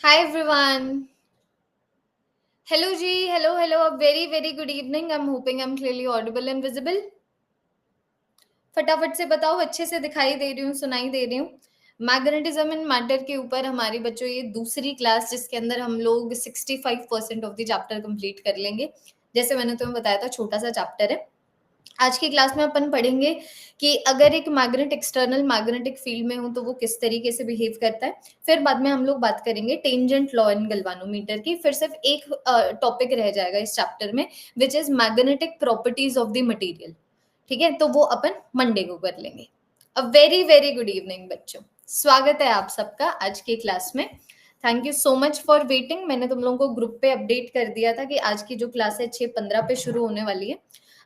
Hi everyone. Hello ji, hello. A very good evening. I'm hoping I'm clearly audible and visible. फटाफट से बताओ, अच्छे से दिखाई दे रही हूँ, सुनाई दे रही हूँ. मैग्नेटिज्म इन मैटर के ऊपर हमारी बच्चों ये दूसरी क्लास जिसके अंदर हम लोग 65% ऑफ द चैप्टर कंप्लीट कर लेंगे. जैसे मैंने तुम्हें बताया था, छोटा सा चैप्टर है. आज की क्लास में अपन पढ़ेंगे कि अगर एक मैग्नेट एक्सटर्नल मैग्नेटिक फील्ड में हो तो वो किस तरीके से बिहेव करता है. फिर बाद में हम लोग बात करेंगे टेंजेंट लॉ इन गैल्वानोमीटर की. फिर सिर्फ एक टॉपिक रह जाएगा इस चैप्टर में, which is magnetic properties of the material. ठीक है, तो वो अपन मंडे को कर लेंगे. अ वेरी गुड इवनिंग बच्चों, स्वागत है आप सबका आज की क्लास में. Thank you so much for waiting. मैंने तुम लोगों को ग्रुप पे अपडेट कर दिया था कि आज की जो क्लास है 6:15 पे शुरू होने वाली है.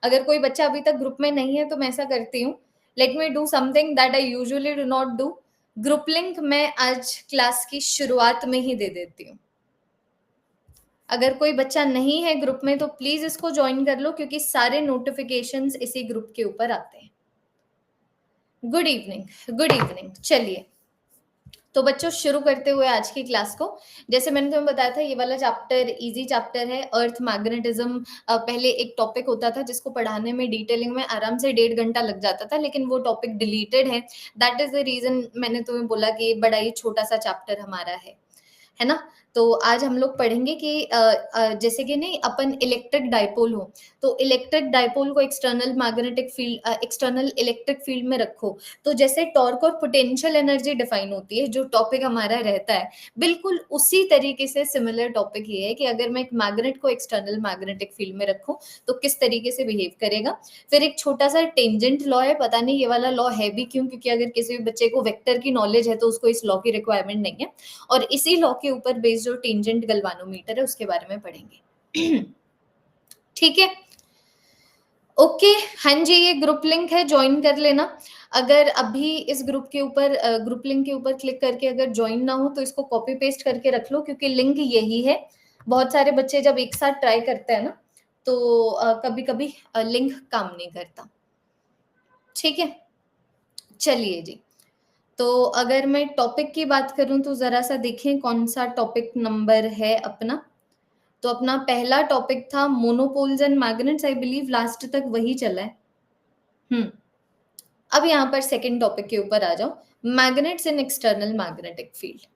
अगर कोई बच्चा अभी तक ग्रुप में नहीं है तो मैं ऐसा करती हूँ, let me do something that I usually do not do. Group link मैं आज क्लास की शुरुआत में ही दे देती हूँ. अगर कोई बच्चा नहीं है ग्रुप में तो प्लीज इसको ज्वाइन कर लो, क्योंकि सारे नोटिफिकेशंस इसी ग्रुप के ऊपर आते हैं. Good evening. चलिए, तो बच्चों शुरू करते हुए आज की क्लास को. जैसे मैंने तुम्हें बताया था, ये वाला चैप्टर इजी चैप्टर है, अर्थ मैग्नेटिज्म. पहले एक टॉपिक होता था जिसको पढ़ाने में डिटेलिंग में आराम से 1.5 घंटा लग जाता था, लेकिन वो टॉपिक डिलीटेड है. दैट इज द रीजन मैंने तुम्हें बोला कि बड़ा ही छोटा सा चैप्टर हमारा है ना. तो आज हम लोग पढ़ेंगे कि जैसे कि नहीं, अपन इलेक्ट्रिक डाइपोल हो तो इलेक्ट्रिक डाइपोल को external magnetic field, external electric field में रखो तो जैसे टॉर्क और पोटेंशियल एनर्जी डिफाइन होती है, जो टॉपिक हमारा रहता है, बिल्कुल उसी तरीके से सिमिलर टॉपिक ये है कि अगर मैं एक मैग्नेट को एक्सटर्नल मैग्नेटिक फील्ड में रखूं तो किस तरीके से बिहेव करेगा. फिर एक छोटा सा टेंजेंट लॉ है, पता नहीं ये वाला लॉ है भी क्यों, क्योंकि अगर किसी भी बच्चे को वेक्टर की नॉलेज है तो उसको इस लॉ की रिक्वायरमेंट नहीं है. और इसी लॉ के ऊपर बेस्ड जो टेंजेंट गैल्वानोमीटर है उसके बारे में पढ़ेंगे. ठीक है, ओके. हाँ जी, ये ग्रुप लिंक है, ज्वाइन कर लेना. अगर अभी इस ग्रुप के ऊपर ग्रुप लिंक के ऊपर क्लिक करके अगर ज्वाइन ना हो तो इसको कॉपी पेस्ट करके रख लो, क्योंकि लिंक यही है. बहुत सारे बच्चे जब एक साथ ट्राई करते हैं ना तो कभी कभी लिंक काम नहीं करता. ठीक है, चलिए जी. तो अगर मैं टॉपिक की बात करूं तो जरा सा देखें कौन सा टॉपिक नंबर है अपना. तो अपना पहला टॉपिक था monopoles and magnets. I believe last तक वही चला है. अब यहाँ पर सेकंड टॉपिक के ऊपर आ जाओ, magnets in external magnetic field.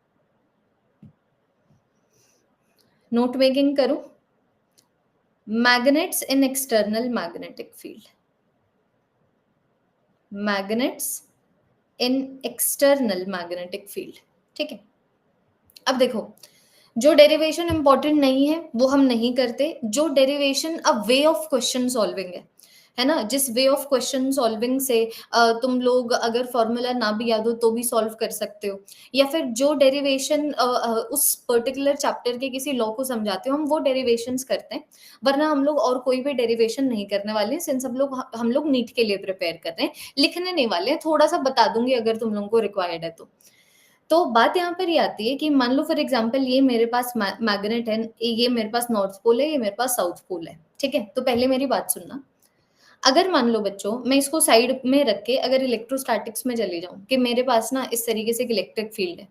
Note making करो. Magnets in external magnetic field. Magnets in external magnetic field. ठीक है, अब देखो, जो डेरिवेशन इंपॉर्टेंट नहीं है वो हम नहीं करते. जो डेरिवेशन अब वे ऑफ क्वेश्चन सॉल्विंग है ना, जिस वे ऑफ क्वेश्चन सॉल्विंग से तुम लोग अगर फॉर्मूला ना भी याद हो तो भी सॉल्व कर सकते हो, या फिर जो डेरिवेशन उस पर्टिकुलर चैप्टर के किसी लॉ को समझाते हो, हम वो डेरिवेशंस करते हैं. वरना हम लोग और कोई भी डेरिवेशन नहीं करने वाले हैं, सिंस हम लोग नीट के लिए प्रिपेयर कर रहे हैं, लिखने नहीं वाले हैं. थोड़ा सा बता दूंगी अगर तुम लोगों को रिक्वायर्ड है तो बात यहाँ पर ये आती है कि मान लो फॉर एग्जांपल ये मेरे पास मैग्नेट है, ये मेरे पास नॉर्थ पोल है, ये मेरे पास साउथ पोल है. ठीक है, तो पहले मेरी बात सुनना. अगर मान लो बच्चों मैं इसको साइड में रख के अगर इलेक्ट्रोस्टैटिक्स में चली जाऊं कि मेरे पास ना इस तरीके से एक इलेक्ट्रिक फील्ड है,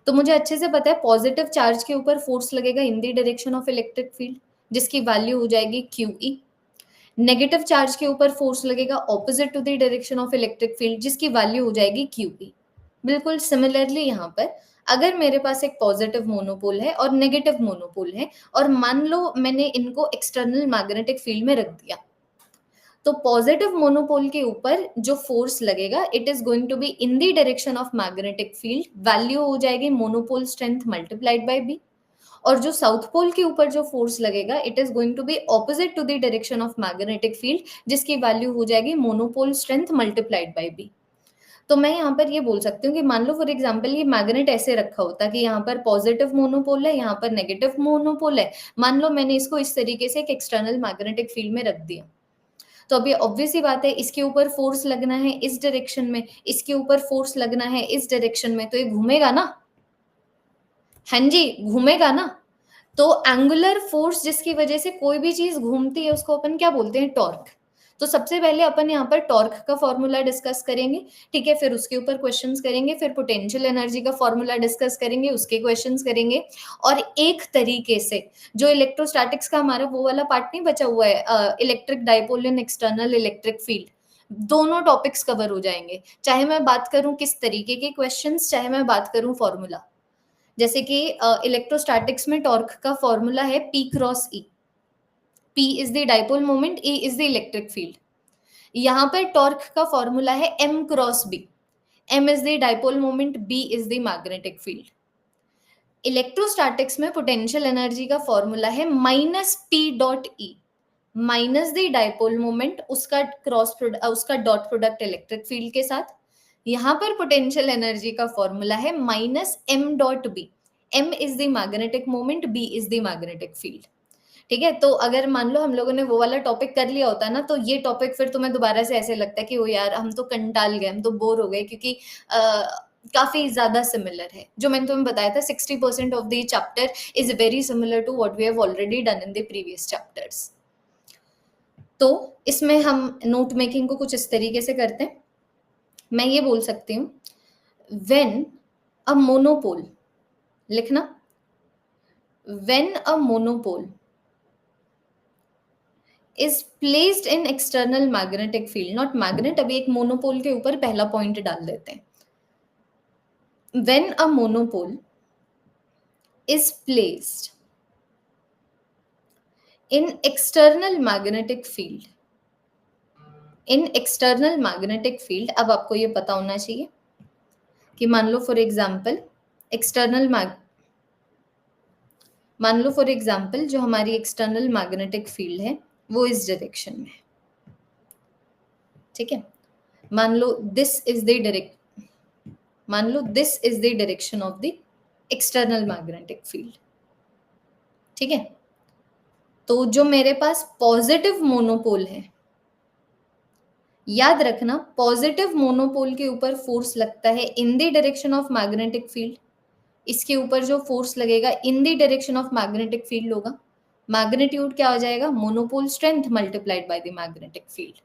तो मुझे अच्छे से पता है पॉजिटिव चार्ज के ऊपर फोर्स लगेगा in the direction of electric field, जिसकी वैल्यू हो जाएगी QE. नेगेटिव चार्ज के ऊपर फोर्स लगेगा opposite to the direction of electric field, जिसकी वैल्यू हो जाएगी QE. बिल्कुल सिमिलरली यहाँ पर अगर मेरे पास एक पॉजिटिव मोनोपोल है और नेगेटिव मोनोपोल है, और मान लो मैंने इनको एक्सटर्नल मैग्नेटिक फील्ड में रख दिया, तो पॉजिटिव मोनोपोल के ऊपर जो फोर्स लगेगा it is going to be in the direction of magnetic field, value हो जाएगी monopole strength multiplied by B. और जो साउथ पोल के ऊपर जो फोर्स लगेगा it is going to be opposite to the direction of magnetic field, जिसकी वैल्यू हो जाएगी monopole strength multiplied by B. तो मैं यहाँ पर ये बोल सकती हूँ कि मान लो फॉर एग्जाम्पल ये मैग्नेट ऐसे रखा होता कि यहाँ पर पॉजिटिव मोनोपोल है, यहाँ पर नेगेटिव मोनोपोल है. मान लो मैंने इसको इस तरीके से एक एक्सटर्नल मैग्नेटिक फील्ड में रख दिया, तो अभी ऑब्वियस ही बात है इसके ऊपर फोर्स लगना है इस डायरेक्शन में, इसके ऊपर फोर्स लगना है इस डायरेक्शन में, तो ये घूमेगा ना. हाँ जी, घूमेगा ना. तो एंगुलर फोर्स जिसकी वजह से कोई भी चीज घूमती है उसको अपन क्या बोलते हैं, टॉर्क. तो सबसे पहले अपन यहाँ पर टॉर्क का फॉर्मूला डिस्कस करेंगे, ठीक है, फिर उसके ऊपर क्वेश्चंस करेंगे, फिर पोटेंशियल एनर्जी का फॉर्मूला डिस्कस करेंगे, उसके क्वेश्चंस करेंगे, और एक तरीके से जो इलेक्ट्रोस्टैटिक्स का हमारा वो वाला पार्ट नहीं बचा हुआ है, electric dipole and external electric field, दोनों टॉपिक्स कवर हो जाएंगे, चाहे मैं बात करूं किस तरीके के क्वेश्चंस, चाहे मैं बात करूं फॉर्मूला। जैसे कि इलेक्ट्रोस्टैटिक्स में टॉर्क का फॉर्मूला है P cross E। P is the dipole moment, E is the electric field. यहाँ पर टॉर्क का फॉर्मूला है M cross B। M is the dipole moment, B is the magnetic field. Electrostatics में potential energy का formula है minus P dot E, minus the dipole moment, उसका उसका dot product electric field के साथ। यहाँ पर पोटेंशियल एनर्जी का फॉर्मूला है minus M dot B। M is the magnetic moment, B is the magnetic field. ठीक है, तो अगर मान लो हम लोगों ने वो वाला टॉपिक कर लिया होता ना, तो ये टॉपिक फिर तुम्हें दोबारा से ऐसे लगता है कि ओ यार हम तो कंटाल गए, हम तो बोर हो गए, क्योंकि काफी ज्यादा सिमिलर है। जो मैंने तुम्हें बताया था 60% of the chapter is very similar to what we have already done in the previous chapters. तो इसमें हम नोट मेकिंग को कुछ इस तरीके से करते हैं। मैं ये बोल सकती हूँ, व्हेन अ मोनोपोल, लिखना, when a monopole is placed in external magnetic field, not magnet, अभी एक मोनोपोल के ऊपर पहला पॉइंट डाल देते हैं। When a monopole is placed in external magnetic field, in external magnetic field, अब आपको ये पता होना चाहिए कि मान लो फॉर एग्जाम्पल जो हमारी एक्सटर्नल मैग्नेटिक फील्ड है वो इस डायरेक्शन में, ठीक है, मान लो this is the direction of the external magnetic field, ठीक है। तो जो मेरे पास पॉजिटिव मोनोपोल है, याद रखना पॉजिटिव मोनोपोल के ऊपर फोर्स लगता है इन the direction of magnetic field, इसके ऊपर जो फोर्स लगेगा in the direction of magnetic field होगा, मैग्नीट्यूड क्या हो जाएगा, monopole strength multiplied by the magnetic field.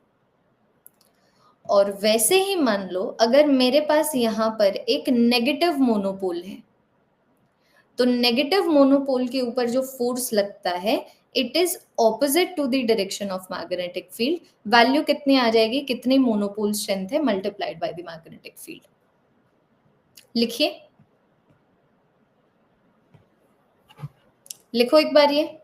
और वैसे ही मान लो अगर मेरे पास यहाँ पर एक नेगेटिव मोनोपोल है, तो नेगेटिव मोनोपोल के ऊपर जो फोर्स लगता है it is opposite to the direction of magnetic field. Value कितनी आ जाएगी, कितनी मोनोपोल स्ट्रेंथ है multiplied by the magnetic field. लिखिए, लिखो एक बार ये,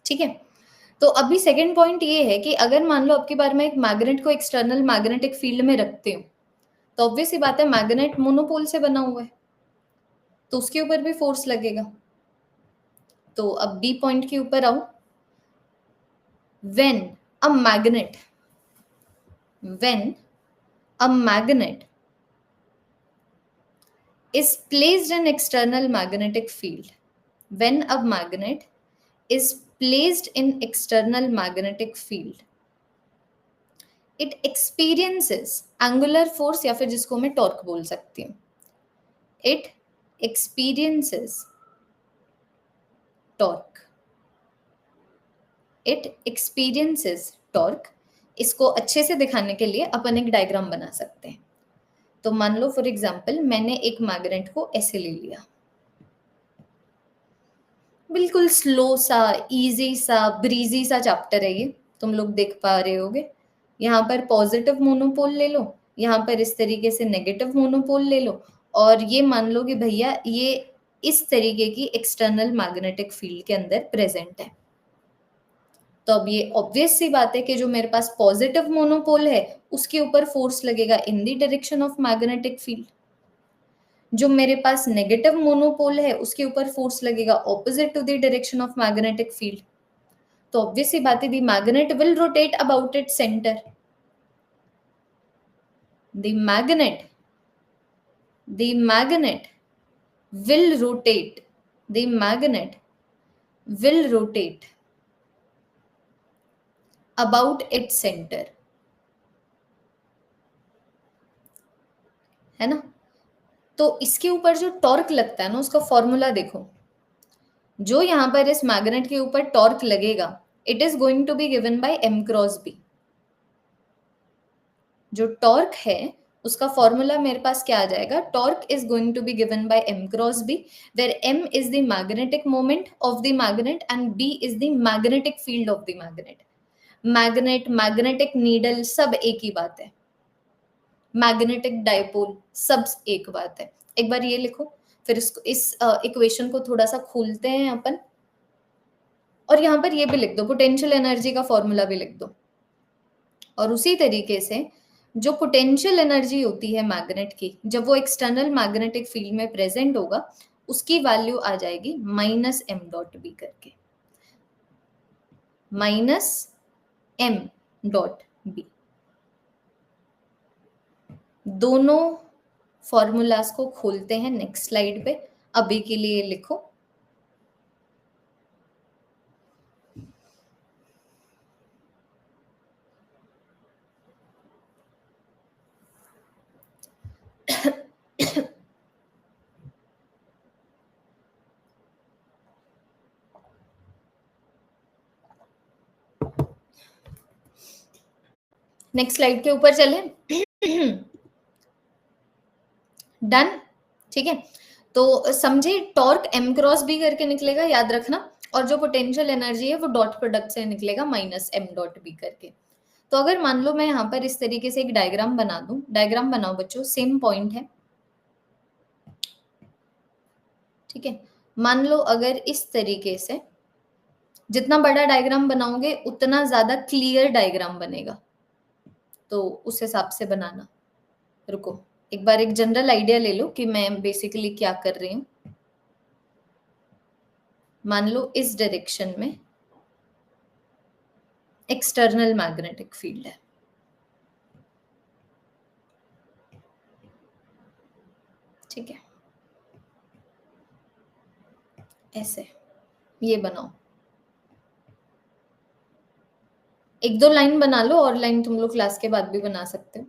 ठीक है। तो अभी सेकंड पॉइंट ये है कि अगर मान लो आपके बारे में एक मैग्नेट को एक्सटर्नल मैग्नेटिक फील्ड में रखते हो, तो ऑब्वियस सी बात है मैग्नेट मोनोपोल से बना हुआ है, तो उसके ऊपर भी फोर्स लगेगा। तो अब बी पॉइंट के ऊपर आओ, when a magnet is placed in external magnetic field, when a magnet is placed in external magnetic field, it experiences angular force, या फिर जिसको मैं टॉर्क बोल सकती हूँ, it experiences torque, it experiences torque। इसको अच्छे से दिखाने के लिए अपन एक डायग्राम बना सकते हैं। तो मान लो फॉर एग्जाम्पल मैंने एक मैग्नेट को ऐसे ले लिया, बिल्कुल स्लो सा, इजी सा, ब्रीजी सा चैप्टर है ये, तुम लोग देख पा रहे होगे। यहाँ पर पॉजिटिव मोनोपोल ले लो, यहाँ पर इस तरीके से नेगेटिव मोनोपोल ले लो, और ये मान लो कि भैया ये इस तरीके की एक्सटर्नल मैग्नेटिक फील्ड के अंदर प्रेजेंट है। तो अब ये ऑब्वियस सी बात है कि जो मेरे पास पॉजिटिव मोनोपोल है उसके ऊपर फोर्स लगेगा in the direction of magnetic field, जो मेरे पास नेगेटिव मोनोपोल है उसके ऊपर फोर्स लगेगा opposite to the direction of magnetic field. तो ऑब्वियस सी बात है the magnet will rotate about its centre, the magnet will rotate, the magnet will rotate about its centre, है ना। तो इसके ऊपर जो टॉर्क लगता है ना, उसका फॉर्मूला देखो। जो यहां पर इस मैग्नेट के ऊपर टॉर्क लगेगा, it is going to be given by M cross B. जो टॉर्क है उसका फॉर्मूला मेरे पास क्या आ जाएगा, torque is going to be given by M cross B, where M is the magnetic moment of the magnet and B is the magnetic field of the magnet. Magnet, magnetic needle, सब एक ही बात है। Magnetic dipole, सब एक बात है। एक बार ये लिखो, फिर इसको, इस इक्वेशन को थोड़ा सा खोलते हैं अपन, और यहां पर ये भी लिख दो, पोटेंशियल एनर्जी का फॉर्मूला भी लिख दो। और उसी तरीके से जो पोटेंशियल एनर्जी होती है मैग्नेट की, जब वो एक्सटर्नल मैग्नेटिक फील्ड में प्रेजेंट होगा, उसकी वैल्यू आ जाएगी माइनस एम डॉट बी करके, माइनस एम डॉट बी। दोनों फॉर्मूलाज को खोलते हैं नेक्स्ट स्लाइड पे, अभी के लिए लिखो। नेक्स्ट स्लाइड के ऊपर चले। डन, ठीक है। तो समझे, टॉर्क एम क्रॉस बी करके निकलेगा, याद रखना, और जो पोटेंशियल एनर्जी है वो डॉट प्रोडक्ट से निकलेगा माइनस एम डॉट बी करके। तो अगर मान लो मैं यहाँ पर इस तरीके से एक डायग्राम बना दूं, डायग्राम बनाओ बच्चों, सेम पॉइंट है, ठीक है। मान लो अगर इस तरीके से, जितना बड़ा डायग्राम बनाओगे उतना ज्यादा क्लियर डायग्राम बनेगा, तो उस हिसाब से बनाना। रुको, एक बार एक जनरल आइडिया ले लो कि मैं बेसिकली क्या कर रही हूँ। मान लो इस डायरेक्शन में एक्सटर्नल मैग्नेटिक फील्ड है, ठीक है, ऐसे ये बनाओ। एक दो लाइन बना लो, और लाइन तुम लोग क्लास के बाद भी बना सकते हो,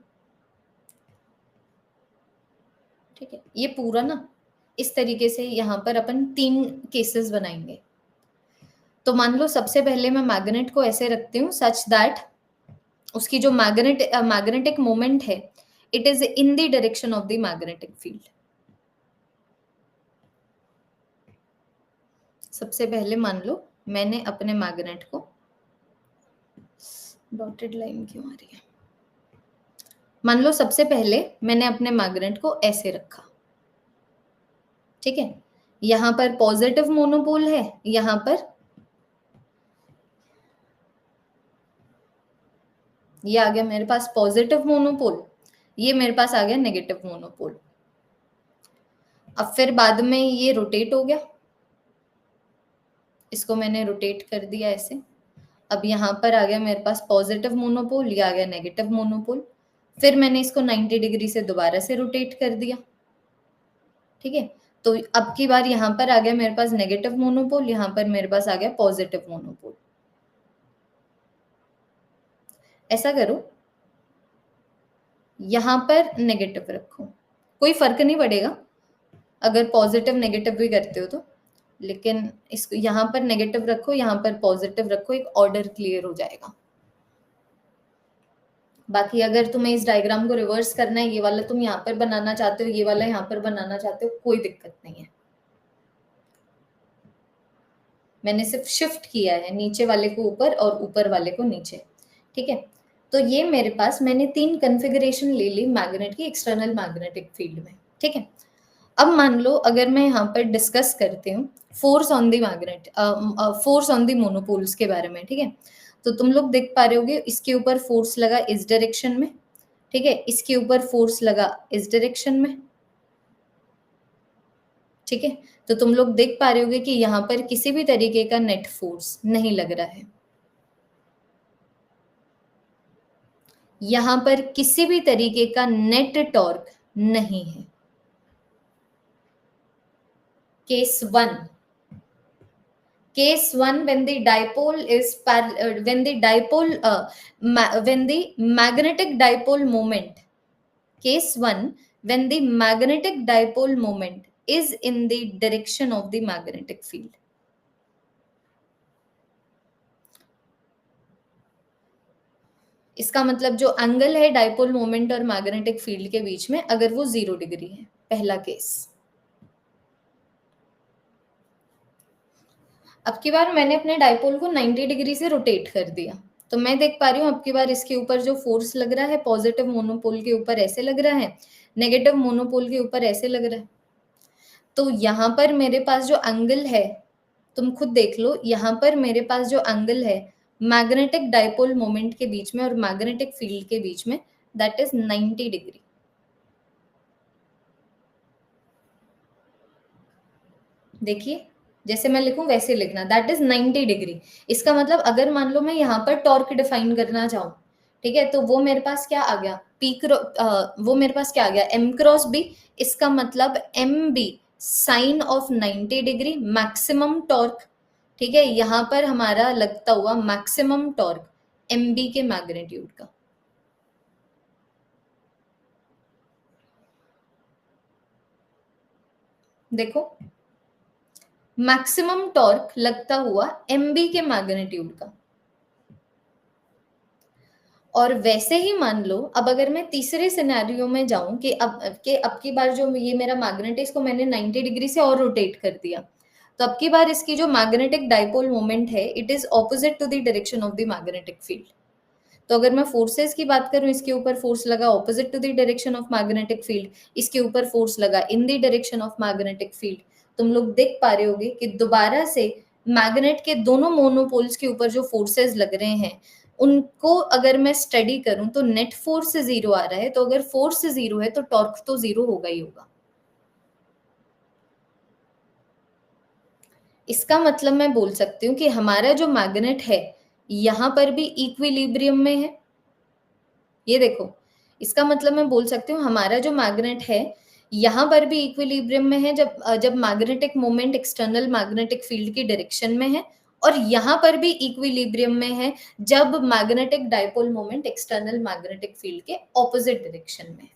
ठीक है। ये पूरा ना इस तरीके से यहाँ पर अपन 3 केसेस बनाएंगे। तो मान लो सबसे पहले मैं मैग्नेट को ऐसे रखती हूँ सच दैट उसकी जो मैग्नेटिक मोमेंट है, it is in the direction of the magnetic field. सबसे पहले मान लो मैंने अपने मैग्नेट को, डॉटेड लाइन क्यों आ रही है, मान लो सबसे पहले मैंने अपने मैग्नेट को ऐसे रखा, ठीक है। यहां पर पॉजिटिव मोनोपोल है, यहां पर ये आ गया मेरे पास पॉजिटिव मोनोपोल, ये मेरे पास आ गया नेगेटिव मोनोपोल। अब फिर बाद में ये रोटेट हो गया, इसको मैंने रोटेट कर दिया ऐसे। अब यहाँ पर आ गया मेरे पास पॉजिटिव मोनोपोल, ये आ गया नेगेटिव मोनोपोल। फिर मैंने इसको 90 डिग्री से दोबारा से रोटेट कर दिया, ठीक है। तो अब की बार यहाँ पर आ गया मेरे पास नेगेटिव मोनोपोल, यहाँ पर मेरे पास आ गया पॉजिटिव मोनोपोल। ऐसा करो, यहाँ पर नेगेटिव रखो, कोई फर्क नहीं पड़ेगा अगर पॉजिटिव नेगेटिव भी करते हो तो, लेकिन इसको यहाँ पर नेगेटिव रखो, यहाँ पर पॉजिटिव रखो, एक ऑर्डर क्लियर हो जाएगा। बाकी अगर तुम्हें इस डायग्राम को रिवर्स करना है, ये वाला तुम यहाँ पर बनाना चाहते हो, ये वाला यहाँ पर बनाना चाहते हो, कोई दिक्कत नहीं है। मैंने सिर्फ शिफ्ट किया है नीचे वाले को ऊपर और ऊपर वाले को नीचे, ठीक है। तो ये मेरे पास मैंने 3 कॉन्फ़िगरेशन ले ली मैग्नेट की एक्सटर्नल मैग्नेटिक फील्ड में, ठीक है। अब मान लो अगर मैं यहाँ पर डिस्कस करती हूँ force on the magnet, force on the monopoles के बारे में, ठीक है। तो तुम लोग देख पा रहे होगे, इसके ऊपर फोर्स लगा इस डायरेक्शन में, ठीक है, इसके ऊपर फोर्स लगा इस डायरेक्शन में, ठीक है। तो तुम लोग देख पा रहे होगे कि यहाँ पर किसी भी तरीके का नेट फोर्स नहीं लग रहा है, यहाँ पर किसी भी तरीके का नेट टॉर्क नहीं है। Case 1, Case 1, when the dipole is when the dipole when the magnetic dipole moment. Case 1, when the magnetic dipole moment is in the direction of the magnetic field. इसका मतलब जो एंगल है dipole moment और magnetic field के बीच में, अगर वो 0 degree है, पहला केस। अब की बार मैंने अपने डाइपोल को 90 डिग्री से रोटेट कर दिया, तो मैं देख पा रही हूँ अब की बार इसके ऊपर जो फोर्स लग रहा है पॉजिटिव मोनोपोल के ऊपर ऐसे लग रहा है, नेगेटिव मोनोपोल के ऊपर ऐसे लग रहा है। तो यहाँ पर मेरे पास जो एंगल है, तुम खुद देख लो, यहाँ पर मेरे पास जो एंगल है मैग्नेटिक डाइपोल मोमेंट के बीच में और मैग्नेटिक फील्ड के बीच में, दैट इज 90 डिग्री। देखिए जैसे मैं लिखूं वैसे लिखना, दैट इज 90 डिग्री। इसका मतलब अगर मान लो मैं यहाँ पर टॉर्क डिफाइन करना चाहूँ, ठीक है, तो वो मेरे पास क्या आ गया, वो मेरे पास क्या आ गया, एम क्रॉस बी। इसका मतलब M B sine of 90 degree maximum torque. ठीक है, यहाँ पर हमारा लगता हुआ मैक्सिमम टॉर्क एम बी के मैग्नीट्यूड का। देखो मैक्सिमम टॉर्क लगता हुआ एम बी के मैग्नीट्यूड का। और वैसे ही मान लो अब अगर मैं तीसरे सिनेरियो में जाऊं कि अब की बार जो ये मेरा मैग्नेट है इसको मैंने 90 डिग्री से और रोटेट कर दिया, तो अब की बार इसकी जो मैग्नेटिक डाइपोल मोमेंट है it is opposite to the direction of the magnetic field. तो अगर मैं फोर्सेस की बात करूं, इसके ऊपर फोर्स लगा opposite to the direction of magnetic field, इसके ऊपर फोर्स लगा in the direction of magnetic field. तुम लोग देख पा रहे होगे कि दोबारा से मैग्नेट के दोनों मोनोपोल्स के ऊपर जो फोर्सेस लग रहे हैं उनको अगर मैं स्टडी करूं तो नेट फोर्स 0 आ रहा है। तो अगर फोर्स 0 है तो टॉर्क तो 0 होगा ही होगा। इसका मतलब मैं बोल सकती हूँ कि हमारा जो मैग्नेट है यहां पर भी इक्विलिब्रियम में है। ये देखो, इसका मतलब मैं बोल सकती हूँ हमारा जो मैग्नेट है यहाँ पर भी इक्विलिब्रियम में है जब magnetic moment external magnetic field की डायरेक्शन में है, और यहाँ पर भी इक्विलिब्रियम में है जब magnetic dipole moment external magnetic field के ऑपोजिट डायरेक्शन में है।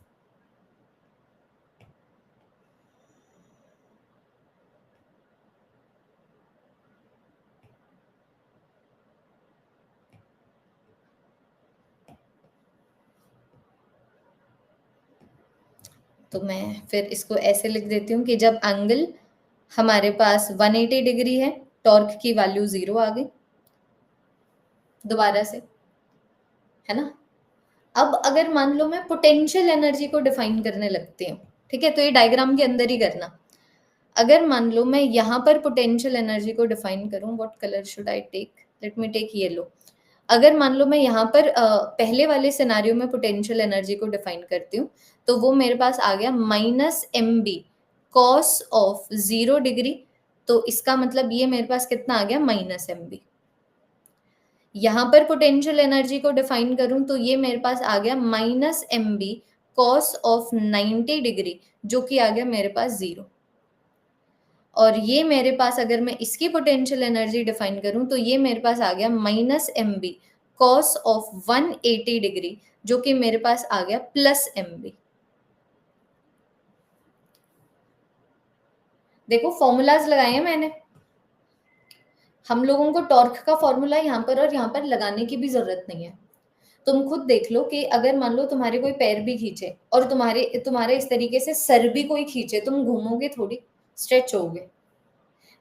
तो मैं फिर इसको ऐसे लिख देती हूँ कि जब एंगल हमारे पास 180 डिग्री है, टॉर्क की वैल्यू 0 आ गई दोबारा से, है ना। अब अगर मान लो मैं पोटेंशियल एनर्जी को डिफाइन करने लगती हूँ, ठीक है, तो ये डायग्राम के अंदर ही करना। अगर मान लो मैं यहाँ पर पोटेंशियल एनर्जी को डिफाइन करूँ, what colour should I take, let me take yellow. अगर मान लो मैं यहाँ पर पहले वाले सिनारियो में पोटेंशियल एनर्जी को डिफाइन करती हूँ, तो वो मेरे पास आ गया -mb कॉस ऑफ 0 डिग्री। तो इसका मतलब ये मेरे पास कितना आ गया, -mb। यहाँ पर पोटेंशियल एनर्जी को डिफाइन करूं तो ये मेरे पास आ गया -mb कॉस ऑफ 90 डिग्री, जो कि आ गया मेरे पास 0। और ये मेरे पास अगर मैं इसकी पोटेंशियल एनर्जी डिफाइन करूं तो ये मेरे पास आ गया -mb कॉस ऑफ 180 डिग्री, जो कि मेरे पास आ गया +mb। देखो फॉर्मूलाज लगाए हैं मैंने, हम लोगों को टॉर्क का फॉर्मूला यहाँ पर और यहाँ पर लगाने की भी जरूरत नहीं है। तुम खुद देख लो कि अगर मान लो तुम्हारे कोई पैर भी खींचे और तुम्हारे इस तरीके से सर भी कोई खींचे, तुम घूमोगे थोड़ी, स्ट्रेच होगे।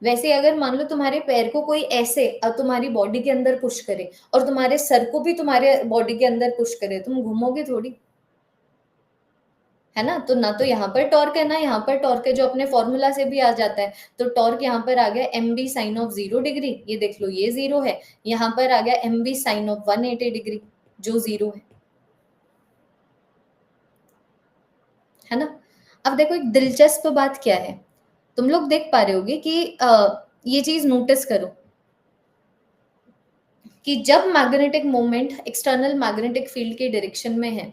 वैसे अगर मान लो तुम्हारे पैर को कोई ऐसे तुम्हारी बॉडी के अंदर पुश करे और तुम्हारे सर को भी तुम्हारे बॉडी के अंदर पुश करे, तुम घूमोगे थोड़ी, है ना। तो ना तो यहाँ पर टॉर्क है ना यहाँ पर टॉर्क है, जो अपने फॉर्मूला से भी आ जाता है। तो टॉर्क यहाँ पर आ गया mb साइन ऑफ 0 डिग्री, ये देख लो ये 0 है। यहाँ पर आ गया mb साइन ऑफ 180 डिग्री, जो 0 है ना। अब देखो एक दिलचस्प बात क्या है, तुम लोग देख पा रहे होगे कि ये चीज नोटिस करो कि जब magnetic moment external magnetic field के डायरेक्शन में है,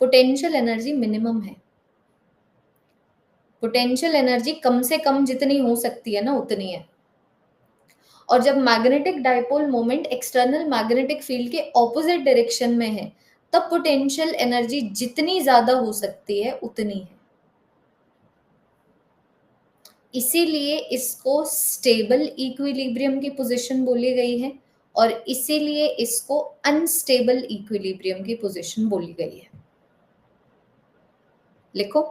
पोटेंशियल एनर्जी मिनिमम है। पोटेंशियल एनर्जी कम से कम जितनी हो सकती है ना उतनी है। और जब magnetic dipole moment external magnetic field के ऑपोजिट डायरेक्शन में है, तब पोटेंशियल एनर्जी जितनी ज्यादा हो सकती है उतनी है। इसीलिए इसको स्टेबल इक्विलिब्रियम की पोजीशन बोली गई है और इसीलिए इसको अनस्टेबल इक्विलिब्रियम की पोजीशन बोली गई है। लिखो।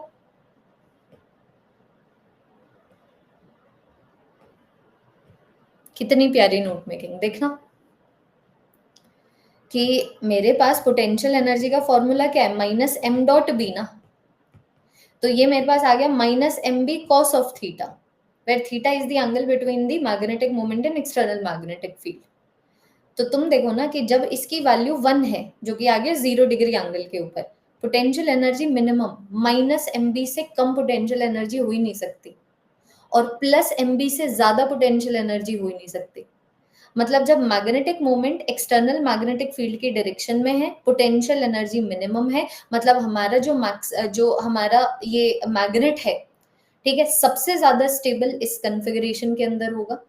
कितनी प्यारी नोट मेकिंग, देखना कि मेरे पास पोटेंशियल एनर्जी का फॉर्मूला क्या है, माइनस एम डॉट बी ना। तो ये मेरे पास आ गया minus M B cos of theta, where theta is the angle between the magnetic moment and external magnetic field. तो तुम देखो ना कि जब इसकी वैल्यू 1 है, जो कि आ गया 0 डिग्री एंगल के ऊपर, potential energy minimum minus M B से कम पोटेंशियल एनर्जी हो ही नहीं सकती, और प्लस एम बी से ज्यादा पोटेंशियल एनर्जी हो ही नहीं सकती। मतलब जब magnetic moment external magnetic field की डायरेक्शन में है, पोटेंशियल एनर्जी मिनिमम है, मतलब हमारा जो हमारा ये मैग्नेट है, ठीक है, सबसे ज्यादा स्टेबल इस कॉन्फ़िगरेशन के अंदर होगा।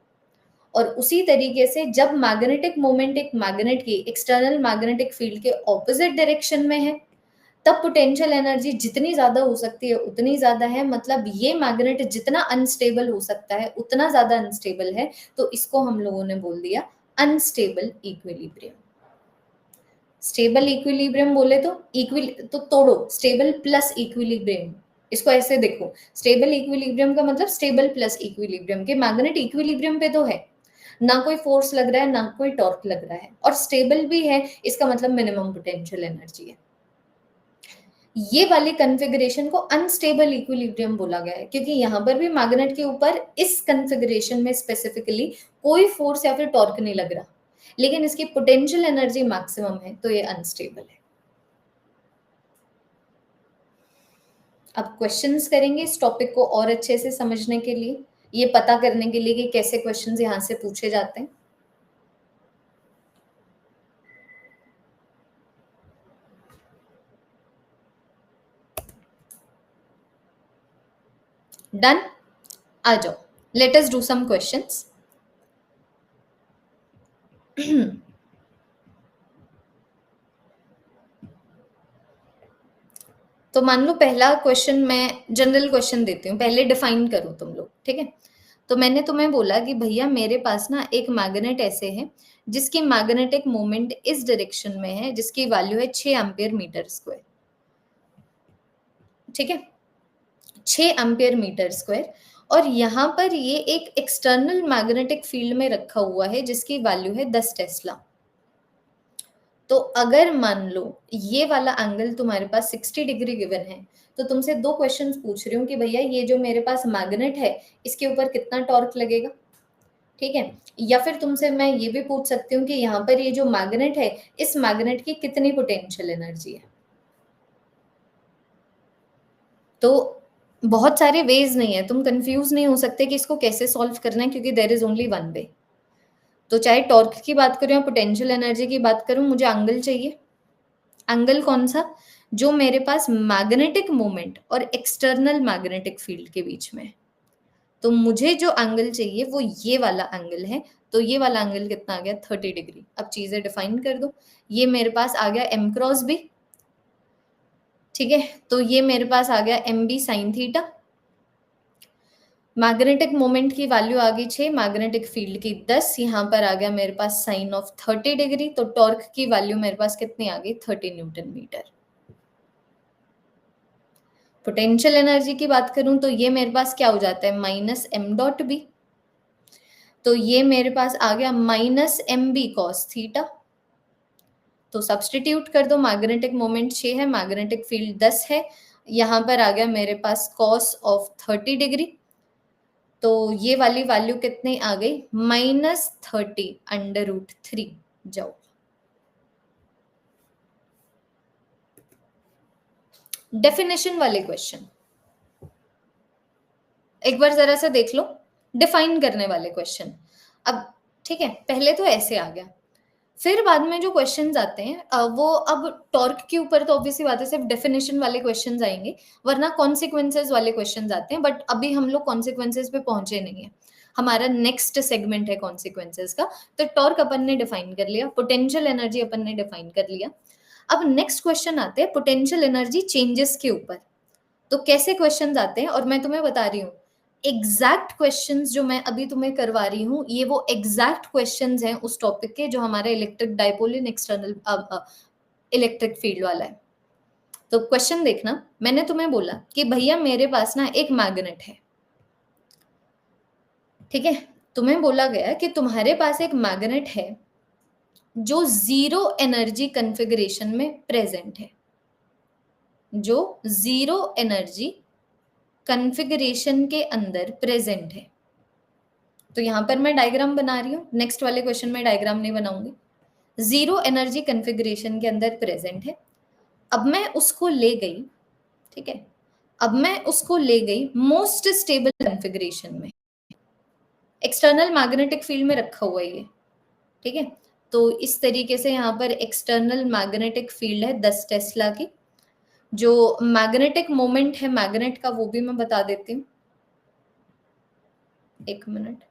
और उसी तरीके से जब मैग्नेटिक मोमेंट एक मैग्नेट की एक्सटर्नल मैग्नेटिक फील्ड के ऑपोजिट डायरेक्शन में है, तब पोटेंशियल एनर्जी जितनी ज्यादा हो सकती है उतनी ज्यादा है। मतलब ये मैग्नेट जितना अनस्टेबल हो सकता है उतना ज्यादा अनस्टेबल है, तो इसको हम लोगों ने बोल दिया अनस्टेबल इक्विलिब्रियम। स्टेबल इक्विलिब्रियम बोले तो तो तोड़ो, स्टेबल प्लस इक्विलिब्रियम, इसको ऐसे देखो, स्टेबल इक्विलिब्रियम का मतलब स्टेबल प्लस इक्विलिब्रियम, के मैग्नेट इक्विलिब्रियम पे तो है, ना कोई फोर्स लग रहा है ना कोई टॉर्क लग रहा है, और स्टेबल भी है, इसका मतलब मिनिमम पोटेंशियल एनर्जी है। ये वाली कॉन्फ़िगरेशन को अनस्टेबल इक्विलिब्रियम बोला गया है, क्योंकि यहां पर भी मैग्नेट के ऊपर इस कॉन्फ़िगरेशन में स्पेसिफिकली कोई फोर्स या फिर टॉर्क नहीं लग रहा, लेकिन इसकी पोटेंशियल एनर्जी मैक्सिमम है, तो ये अनस्टेबल है। अब क्वेश्चंस करेंगे इस टॉपिक को और अच्छे से समझने के लिए, ये पता करने के लिए कि कैसे क्वेश्चंस यहां से पूछे जाते हैं। डन, आ जाओ, let us do some questions. तो मान लो पहला क्वेश्चन मैं जनरल क्वेश्चन देती हूँ, पहले डिफाइन करो तुम लोग, ठीक है। तो मैंने तुम्हें बोला कि भैया मेरे पास ना एक मैग्नेट ऐसे है जिसकी मैग्नेटिक मोमेंट इस डायरेक्शन में है, जिसकी वैल्यू है 6 एम्पियर मीटर स्क्वायर, ठीक है, 6 एम्पियर मीटर स्क्वायर, और यहाँ पर ये एक एक्सटर्नल मैग्नेटिक फील्ड में रखा हुआ है जिसकी वैल्यू है 10 टेस्ला। तो अगर मान लो ये वाला एंगल तुम्हारे पास 60 डिग्री गिवन है, तो तुमसे दो क्वेश्चंस पूछ रही हूँ कि भैया ये जो मेरे पास मैग्नेट है इसके ऊपर कितना टॉर्क लगेगा, ठीक है। या फिर तुमसे मैं ये भी पूछ सकती हूँ कि यहाँ पर ये जो मैग्नेट है, इस मैग्नेट की कितनी पोटेंशियल एनर्जी है। तो बहुत सारे वेज नहीं है, तुम कंफ्यूज नहीं हो सकते कि इसको कैसे सॉल्व करना है, क्योंकि there is only one way. तो चाहे टॉर्क की बात करूं या पोटेंशियल एनर्जी की बात करूं, मुझे एंगल चाहिए। एंगल कौन सा, जो मेरे पास मैग्नेटिक मोमेंट और एक्सटर्नल मैग्नेटिक फील्ड के बीच में है। तो मुझे जो एंगल चाहिए वो ये वाला एंगल है। तो ये वाला एंगल कितना आ गया, 30 डिग्री। अब चीजें डिफाइन कर दो, ये मेरे पास आ गया एम क्रॉस बी, ठीक है। तो ये मेरे पास आ गया M B sine theta. Magnetic moment की वैल्यू आ गई 6, मैग्नेटिक फील्ड की 10, यहाँ पर आ गया मेरे पास साइन ऑफ 30 डिग्री। तो टॉर्क की वैल्यू मेरे पास कितनी आ गई, 30 न्यूटन मीटर। पोटेंशियल एनर्जी की बात करूं तो ये मेरे पास क्या हो जाता है, माइनस एम डॉट बी। तो ये मेरे पास आ गया minus M B cos theta. तो सब्सटीट्यूट कर दो, मैग्नेटिक मोमेंट 6 है, मैग्नेटिक फील्ड 10 है, यहाँ पर आ गया मेरे पास कॉस ऑफ 30 डिग्री। तो ये वाली वैल्यू कितनी आ गई, -30/√3। जाओ, डेफिनेशन वाले क्वेश्चन एक बार जरा सा देख लो, डिफाइन करने वाले क्वेश्चन। अब ठीक है, पहले तो ऐसे आ गया, फिर बाद में जो क्वेश्चंस आते हैं वो अब टॉर्क के ऊपर तो ऑब्वियसली बात है सिर्फ डेफिनेशन वाले क्वेश्चंस आएंगे, वरना कॉन्सिक्वेंसेस वाले क्वेश्चंस आते हैं। बट अभी हम लोग कॉन्सिक्वेंसेस पे पहुंचे नहीं है, हमारा नेक्स्ट सेगमेंट है कॉन्सिक्वेंसेस का। तो टॉर्क अपन ने डिफाइन कर लिया, पोटेंशियल एनर्जी अपन ने डिफाइन कर लिया। अब नेक्स्ट क्वेश्चन आते हैं पोटेंशियल एनर्जी चेंजेस के ऊपर। तो कैसे क्वेश्चंस आते हैं, और मैं तुम्हें बता रही हूँ एग्जैक्ट क्वेश्चंस जो मैं अभी तुम्हें करवा रही हूँ, ये वो एग्जैक्ट क्वेश्चंस हैं उस टॉपिक के जो हमारा इलेक्ट्रिक डाइपोल इन एक्सटर्नल इलेक्ट्रिक फील्ड वाला है। तो क्वेश्चन देखना, मैंने तुम्हें बोला कि भैया मेरे पास ना एक मैग्नेट है, ठीक है। तुम्हें बोला गया कि तुम्हारे पास एक मैग्नेट है जो जीरो एनर्जी कॉन्फ़िगरेशन में प्रेजेंट है, जो जीरो एनर्जी कॉन्फ़िगरेशन के अंदर प्रेजेंट है। तो यहां पर मैं डायग्राम बना रही हूं, नेक्स्ट वाले क्वेश्चन में डायग्राम नहीं बनाऊंगी। जीरो एनर्जी कॉन्फ़िगरेशन के अंदर प्रेजेंट है। अब मैं उसको ले गई, ठीक है, अब मैं उसको ले गई मोस्ट स्टेबल कॉन्फ़िगरेशन में, एक्सटर्नल मैग्नेटिक फील्ड में रखा हुआ है ये, ठीक है। तो इस तरीके से यहाँ पर एक्सटर्नल मैग्नेटिक फील्ड है 10 टेस्ला की। जो मैग्नेटिक मोमेंट है मैग्नेट का वो भी मैं बता देती हूँ, एक मिनट।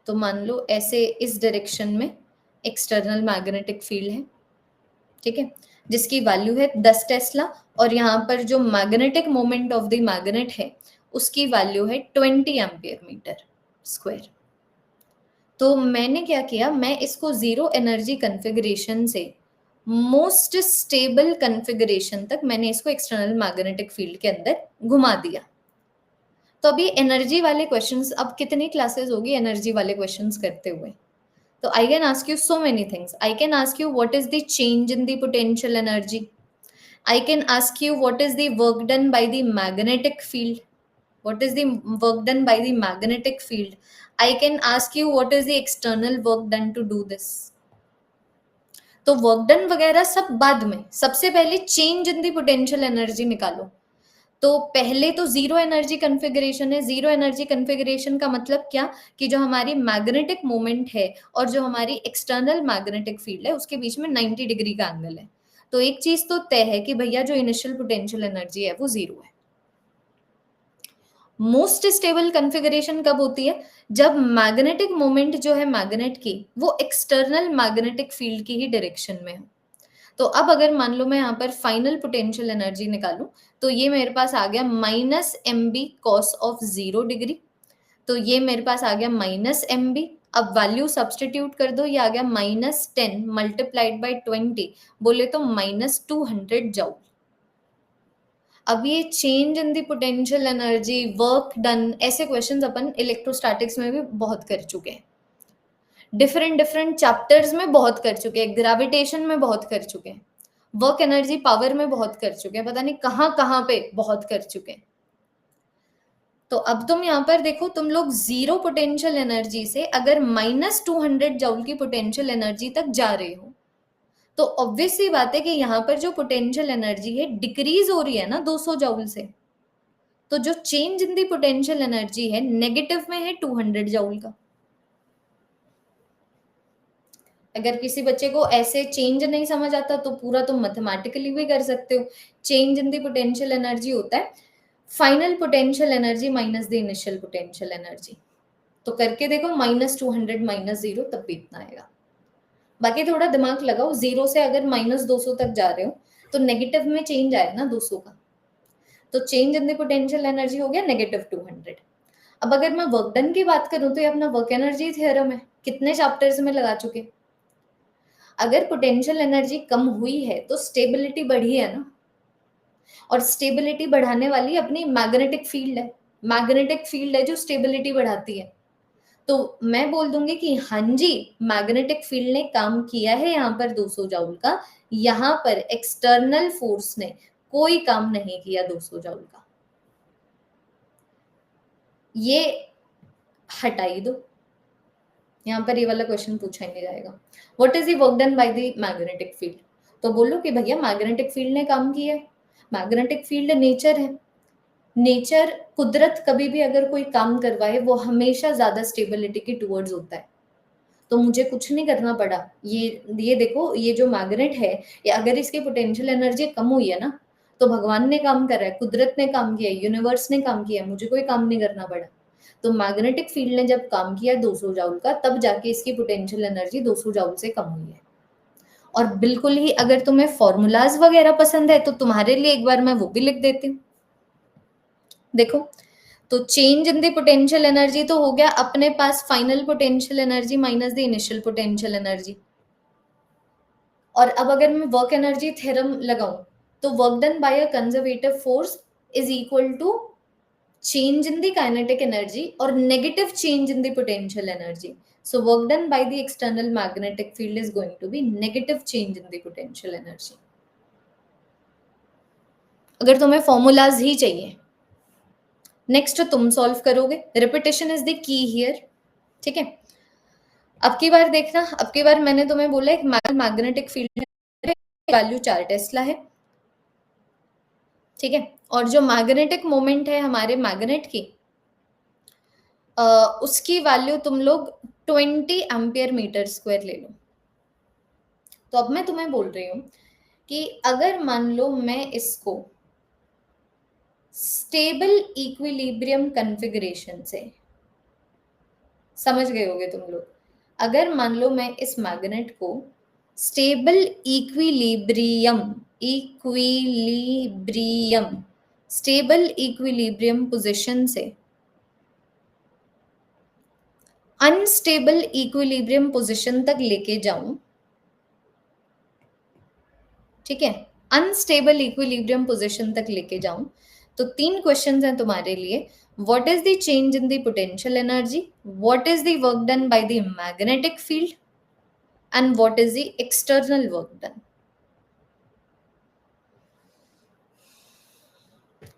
तो मान लो ऐसे इस डायरेक्शन में एक्सटर्नल मैग्नेटिक फील्ड है, ठीक है, जिसकी वैल्यू है 10 टेस्ला, और यहाँ पर जो magnetic moment of the magnet है उसकी वैल्यू है 20 एम्पियर मीटर स्क्वायर। तो मैंने क्या किया, मैं इसको जीरो एनर्जी कॉन्फ़िगरेशन से मोस्ट स्टेबल कॉन्फ़िगरेशन तक मैंने इसको एक्सटर्नल मैग्नेटिक फील्ड के अंदर घुमा दिया। तो अभी एनर्जी वाले क्वेश्चंस, अब कितनी क्लासेस होगी एनर्जी वाले क्वेश्चंस करते हुए। तो I can ask you so many things. I can ask you what is the change in the potential energy, I can ask you what is the work done bye the magnetic field, what is the work done by the magnetic field. I can ask you what is the external work done to do this. तो work done वगैरह सब बाद में, सबसे पहले change in the potential energy निकालो। तो पहले तो जीरो एनर्जी कॉन्फ़िगरेशन है। जीरो एनर्जी कॉन्फ़िगरेशन का मतलब क्या, कि जो हमारी मैग्नेटिक मोमेंट है और जो हमारी एक्सटर्नल मैग्नेटिक फील्ड है उसके बीच में 90 डिग्री का एंगल है। तो एक चीज तो तय है कि भैया जो इनिशियल पोटेंशियल एनर्जी है वो जीरो है। मोस्ट स्टेबल कॉन्फ़िगरेशन कब होती है, जब मैग्नेटिक मोमेंट जो है मैग्नेट की वो एक्सटर्नल मैग्नेटिक फील्ड की ही डायरेक्शन में हो। तो अब अगर मान लो मैं यहाँ पर फाइनल पोटेंशियल एनर्जी निकालूं, तो ये मेरे पास आ गया minus M B cos of 0 degree. तो ये मेरे पास आ गया माइनस एम बी। अब वैल्यू सब्सटीट्यूट कर दो, ये आ गया -10 मल्टीप्लाइड बाई 20, बोले तो -200 जूल। अब ये change in the potential energy, work done, ऐसे क्वेश्चंस अपन इलेक्ट्रोस्टैटिक्स में भी बहुत कर चुके हैं, डिफरेंट डिफरेंट चैप्टर्स में बहुत कर चुके हैं, ग्रेविटेशन में बहुत कर चुके हैं, वर्क एनर्जी पावर में बहुत कर चुके हैं, पता नहीं कहाँ कहाँ पे बहुत कर चुके हैं। तो अब तुम यहाँ पर देखो, तुम लोग जीरो पोटेंशियल एनर्जी से अगर -200 जूल की पोटेंशियल एनर्जी तक जा रहे हो, तो ऑब्वियस सी बात है कि यहाँ पर जो पोटेंशियल एनर्जी है डिक्रीज हो रही है ना 200 जूल से। तो जो change in the potential energy है नेगेटिव में है 200 जूल का। अगर किसी बच्चे को ऐसे चेंज नहीं समझ आता तो पूरा तुम मैथमेटिकली भी कर सकते हो। Change in the potential energy होता है final potential energy minus the initial potential energy. तो करके देखो -200 -0 तब भी इतना आएगा। बाकी थोड़ा दिमाग लगाओ, 0 से अगर -200 तक जा रहे हो तो नेगेटिव में चेंज आएगा ना 200 का। तो change in the potential energy हो गया -200। अब अगर मैं वर्क डन की बात करूं तो ये अपना वर्क एनर्जी थ्योरम है, कितने चैप्टर्स में लगा चुके। अगर पोटेंशियल एनर्जी कम हुई है तो स्टेबिलिटी बढ़ी है ना, और स्टेबिलिटी बढ़ाने वाली अपनी मैग्नेटिक फील्ड है। मैग्नेटिक फील्ड है जो स्टेबिलिटी बढ़ाती है। तो मैं बोल दूंगी कि हाँ जी, मैग्नेटिक फील्ड ने काम किया है यहाँ पर 200 जूल का, यहाँ पर एक्सटर्नल फोर्स ने कोई काम नहीं किया 200 जूल का। ये हटाई दो, यहाँ पर ये वाला क्वेश्चन पूछा ही नहीं जाएगा। What is the work done bye the magnetic field, तो बोलो कि भैया मैग्नेटिक फील्ड ने काम किया है। मैग्नेटिक फील्ड नेचर है, नेचर कुदरत कभी भी अगर कोई काम करवाए वो हमेशा ज्यादा स्टेबिलिटी के टुवर्ड्स होता है। तो मुझे कुछ नहीं करना पड़ा। ये देखो, ये जो मैग्नेट है, ये अगर इसकी पोटेंशियल एनर्जी कम हुई है ना, तो भगवान ने काम करा है, कुदरत ने काम किया है, यूनिवर्स ने काम किया है, मुझे कोई काम नहीं करना पड़ा। तो मैग्नेटिक फील्ड ने जब काम किया 200 जूल का, तब जाके इसकी पोटेंशियल एनर्जी 200 जूल से कम हुई है। और बिल्कुल ही अगर तुम्हें फॉर्मूलाज वगैरह पसंद है तो तुम्हारे लिए एक बार मैं वो भी लिख देती हूँ। देखो, तो change in the potential energy तो हो गया अपने पास final potential energy minus the initial potential energy. और अब अगर मैं वर्क एनर्जी थ्योरम लगाऊं, तो work done by a conservative force is equal to change in the kinetic energy or negative change in the potential energy. So work done by the external magnetic field is going to be negative change in the potential energy. अगर तुम्हें formulas ही चाहिए, next तुम solve करोगे, repetition is the key here. ठीक है, अब की बार देखना, अब की बार मैंने तुम्हें बोला एक मैग्नेटिक फील्ड वैल्यू 4 टेस्ला है। ठीक है, और जो मैग्नेटिक मोमेंट है हमारे मैग्नेट की, उसकी वैल्यू तुम लोग 20 एम्पियर मीटर स्क्वायर ले लो। तो अब मैं तुम्हें बोल रही हूं कि अगर मान लो मैं इसको स्टेबल इक्विलिब्रियम कॉन्फ़िगरेशन से, समझ गए होगे तुम लोग, अगर मान लो मैं इस मैग्नेट को stable equilibrium stable equilibrium position से अनस्टेबल इक्विलिब्रियम पोजीशन तक लेके जाऊं, ठीक है, अनस्टेबल इक्विलिब्रियम पोजीशन तक लेके जाऊं, तो 3 क्वेश्चंस हैं तुम्हारे लिए। What is the change in the potential energy, what is the work done bye the magnetic field and what is the external work done.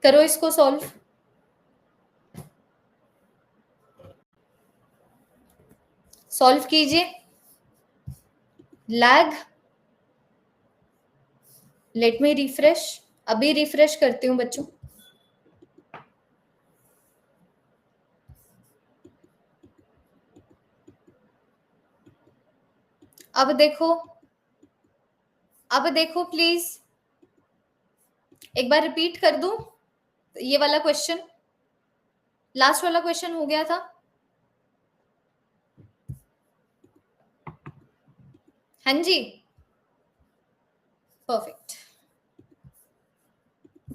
करो इसको सॉल्व, सॉल्व कीजिए। लैग, लेट मी रिफ्रेश, अभी refresh करती हूं बच्चों। अब देखो, अब देखो प्लीज, एक बार रिपीट कर दूं ये वाला क्वेश्चन, लास्ट वाला क्वेश्चन हो गया था। हाँ जी, परफेक्ट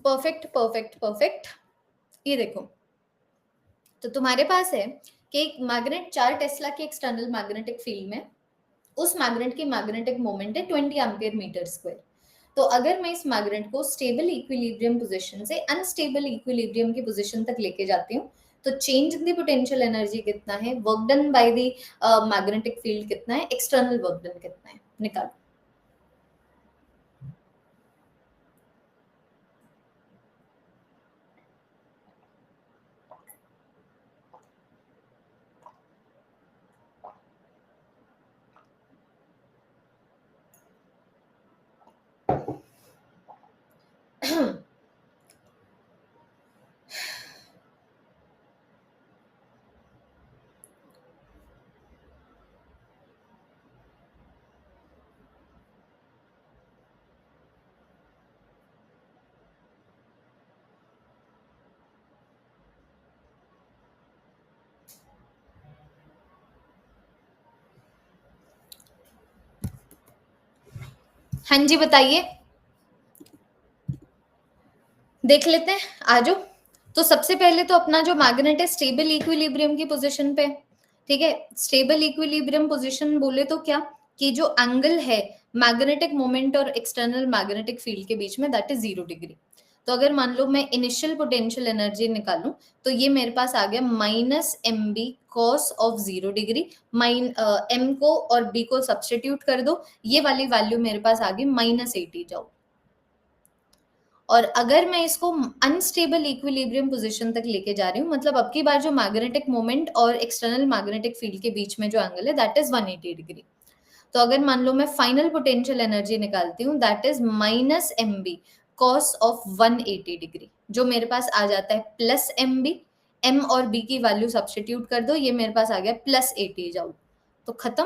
परफेक्ट परफेक्ट परफेक्ट। ये देखो, तो तुम्हारे पास है कि एक मैग्नेट 4 टेस्ला के एक्सटर्नल मैग्नेटिक फील्ड में, उस मैग्नेट की मैग्नेटिक मोमेंट है 20 एम्पियर मीटर स्क्वायर। तो अगर मैं इस मैग्नेट को स्टेबल इक्विलिब्रियम पोजीशन से अनस्टेबल इक्विलिब्रियम की पोजीशन तक लेके जाती हूँ, तो change in the potential energy कितना है, work done bye the magnetic field कितना है, एक्सटर्नल वर्क डन कितना है, निकालो। हाँ जी बताइए, देख लेते हैं, आजो। तो सबसे पहले तो अपना जो मैग्नेट है स्टेबल इक्विलिब्रियम की पोजीशन पे, ठीक है। स्टेबल इक्विलिब्रियम पोजीशन बोले तो क्या, कि जो एंगल है मैग्नेटिक मोमेंट और एक्सटर्नल मैग्नेटिक फील्ड के बीच में, दैट इज 0 डिग्री। तो अगर मान लो मैं इनिशियल पोटेंशियल एनर्जी निकालूं, तो ये मेरे पास आ गया minus M B cos of 0 degree. M को और बी को सब्सटीट्यूट कर दो, ये वाली वैल्यू मेरे पास आ गई -80 जूल। और अगर मैं इसको अनस्टेबल इक्विलिब्रियम पोजीशन तक लेके जा रही हूँ, मतलब अब की बार जो मैग्नेटिक मोमेंट और एक्सटर्नल मैग्नेटिक फील्ड के बीच में जो एंगल है दैट इज 180 डिग्री। तो अगर मान लो मैं फाइनल पोटेंशियल एनर्जी निकालती हूँ, that is minus M B cos of 180 degree, जो मेरे पास आ जाता है प्लस एम बी। एम और बी की वैल्यू सब्सटीट्यूट कर दो, ये मेरे पास आ गया +80 जूल। तो खत्म।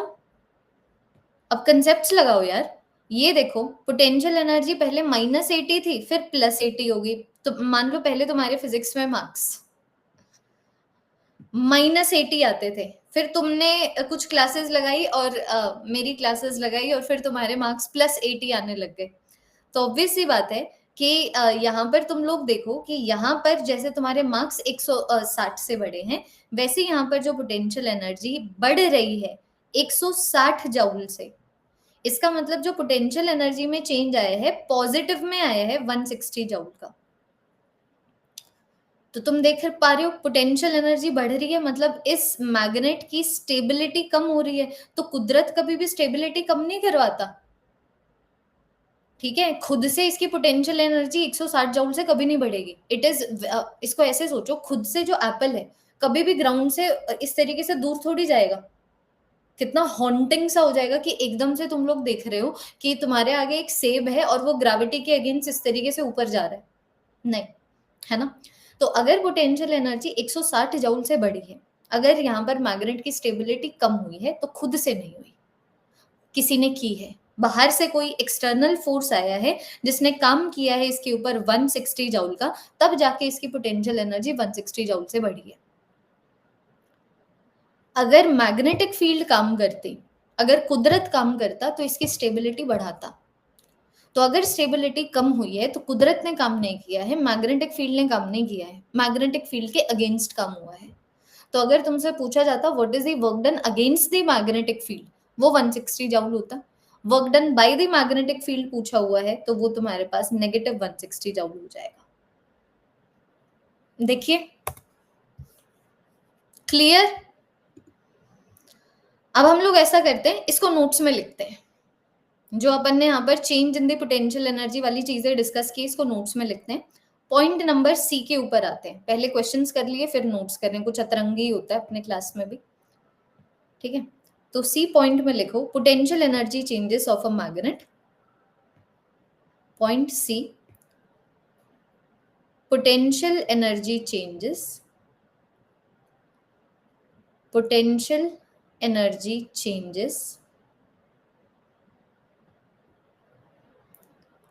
अब कंसेप्ट लगाओ यार। ये देखो, पोटेंशियल एनर्जी पहले -80 थी, फिर +80 होगी। तो मान लो पहले तुम्हारे फिजिक्स में मार्क्स, -80 आते थे। फिर तुमने कुछ क्लासेस लगाई और मेरी क्लासेस लगाई और फिर तुम्हारे मार्क्स +80 आने लग गए। तो ऑब्वियस सी बात है कि यहाँ पर तुम लोग देखो कि यहाँ पर जैसे तुम्हारे मार्क्स 160 से बढ़े हैं, वैसे यहाँ पर जो पोटेंशियल एनर्जी बढ़ रही है 160 जूल से। इसका मतलब जो पोटेंशियल एनर्जी में चेंज आया है, पॉजिटिव में आया है 160 जूल का। तो तुम देख पा रहे हो पोटेंशियल एनर्जी बढ़ रही है, मतलब इस मैग्नेट की स्टेबिलिटी कम हो रही है। तो कुदरत कभी भी स्टेबिलिटी कम नहीं करवाता, ठीक है। खुद से इसकी पोटेंशियल एनर्जी 160 जूल से कभी नहीं बढ़ेगी। इट इज इसको ऐसे सोचो, खुद से जो एप्पल है कभी भी ग्राउंड से इस तरीके से दूर थोड़ी जाएगा। कितना हॉन्टिंग सा हो जाएगा कि एकदम से तुम लोग देख रहे हो कि तुम्हारे आगे एक सेब है और वो ग्रेविटी के अगेंस्ट इस तरीके से ऊपर जा रहा है, नहीं, है ना। तो अगर पोटेंशियल एनर्जी 160 जूल से बढ़ी है, अगर यहाँ पर मैग्नेट की स्टेबिलिटी कम हुई है, तो खुद से नहीं हुई, किसी ने की है। बाहर से कोई एक्सटर्नल फोर्स आया है जिसने काम किया है इसके ऊपर 160 जूल का, तब जाके इसकी पोटेंशियल एनर्जी 160 जूल से बढ़ी है। अगर मैग्नेटिक फील्ड काम करती, अगर कुदरत काम करता, तो इसकी स्टेबिलिटी बढ़ाता। तो अगर स्टेबिलिटी कम हुई है तो कुदरत ने काम नहीं किया है, मैग्नेटिक फील्ड ने काम नहीं किया है, मैग्नेटिक फील्ड के अगेंस्ट काम हुआ है। तो अगर तुमसे पूछा जाता what is the work done against the magnetic field, वो 160 जूल होता। Work done bye the magnetic field पूछा हुआ है तो वो तुम्हारे पास -160 जूल हो जाएगा। देखिए, क्लियर। अब हम लोग ऐसा करते हैं, इसको नोट्स में लिखते हैं। जो अपन ने यहाँ पर change in the potential energy वाली चीजें डिस्कस की, इसको नोट्स में लिखते हैं। पॉइंट नंबर सी के ऊपर आते हैं। पहले क्वेश्चंस कर लिए, फिर नोट्स कर रहे हैं, कुछ अतरंगी होता है अपने क्लास में भी, ठीक है। तो सी पॉइंट में लिखो potential energy changes of a magnet. Point C, potential energy changes, potential energy changes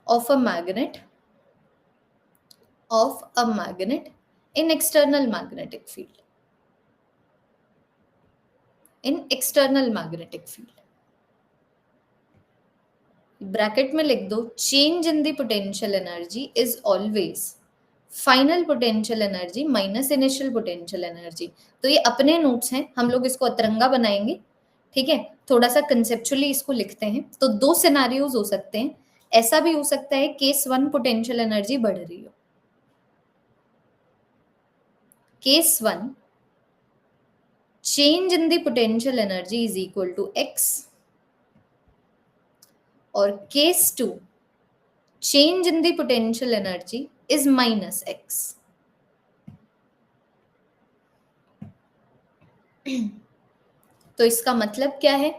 of a magnet in external magnetic field, in external magnetic field। Bracket में लिख दो change in the potential energy is always final potential energy minus initial potential energy. तो ये अपने notes हैं, हम लोग इसको अतरंगा बनाएंगे, ठीक है। थोड़ा सा कंसेप्चुअली इसको लिखते हैं। तो दो सिनारियोज हो सकते हैं। ऐसा भी हो सकता है केस 1 पोटेंशियल एनर्जी बढ़ रही हो, case 1 change in the potential energy is equal to x, और case 2 change in the potential energy is minus x। तो इसका मतलब क्या है,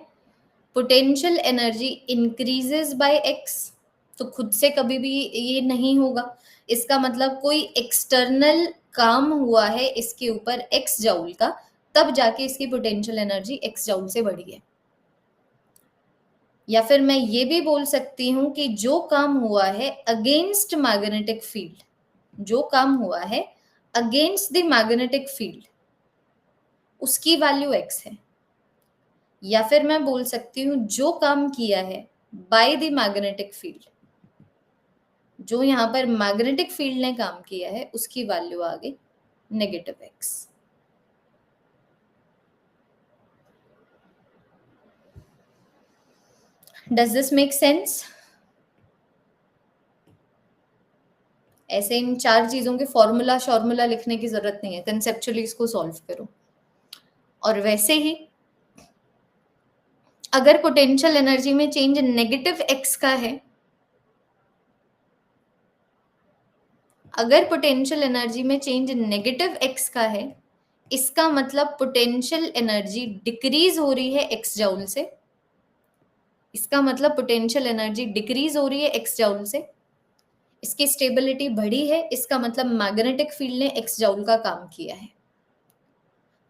potential energy increases by x, तो खुद से कभी भी ये नहीं होगा। इसका मतलब कोई एक्सटर्नल काम हुआ है इसके ऊपर x जूल का, तब जाके इसकी पोटेंशियल एनर्जी x जूल से बढ़ी है। या फिर मैं ये भी बोल सकती हूं कि जो काम हुआ है अगेंस्ट मैग्नेटिक फील्ड, जो काम हुआ है अगेंस्ट द मैग्नेटिक फील्ड, उसकी वैल्यू x है। या फिर मैं बोल सकती हूँ जो काम किया है बाय द मैग्नेटिक फील्ड, जो यहाँ पर मैग्नेटिक फील्ड ने काम किया है उसकी वैल्यू आ गई -x। Does this make sense? ऐसे इन चार चीजों के फॉर्मूला लिखने की जरूरत नहीं है, कंसेप्चुअली इसको सॉल्व करो। और वैसे ही अगर पोटेंशियल एनर्जी में चेंज नेगेटिव x का है, अगर पोटेंशियल एनर्जी में चेंज नेगेटिव x का है, इसका मतलब पोटेंशियल एनर्जी डिक्रीज हो रही है x जूल से। इसका मतलब पोटेंशियल एनर्जी डिक्रीज हो रही है x जूल से, इसकी स्टेबिलिटी बढ़ी है, इसका मतलब मैग्नेटिक फील्ड ने x जूल का काम किया है।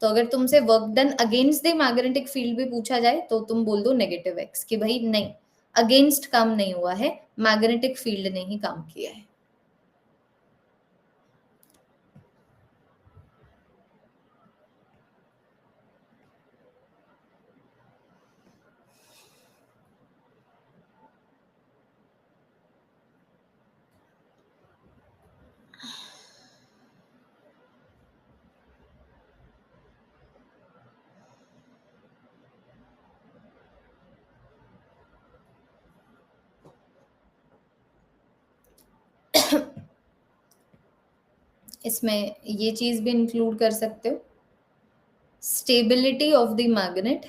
तो अगर तुमसे work done against the magnetic field भी पूछा जाए तो तुम बोल दो -x, कि भाई नहीं, अगेंस्ट काम नहीं हुआ है, मैग्नेटिक फील्ड ने ही काम किया है। इसमें ये चीज भी इंक्लूड कर सकते हो, stability of the magnet,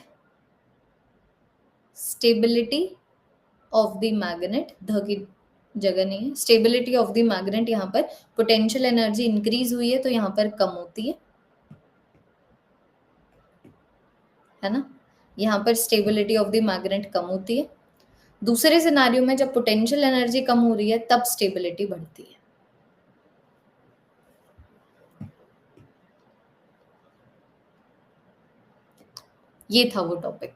stability of the magnet, ध की जगह नहीं है, स्टेबिलिटी ऑफ द मैग्नेट, यहाँ पर पोटेंशियल एनर्जी इंक्रीज हुई है तो यहाँ पर कम होती है ना, यहाँ पर स्टेबिलिटी ऑफ द मैग्नेट कम होती है। दूसरे सिनारियो में जब पोटेंशियल एनर्जी कम हो रही है तब स्टेबिलिटी बढ़ती है। ये था वो टॉपिक।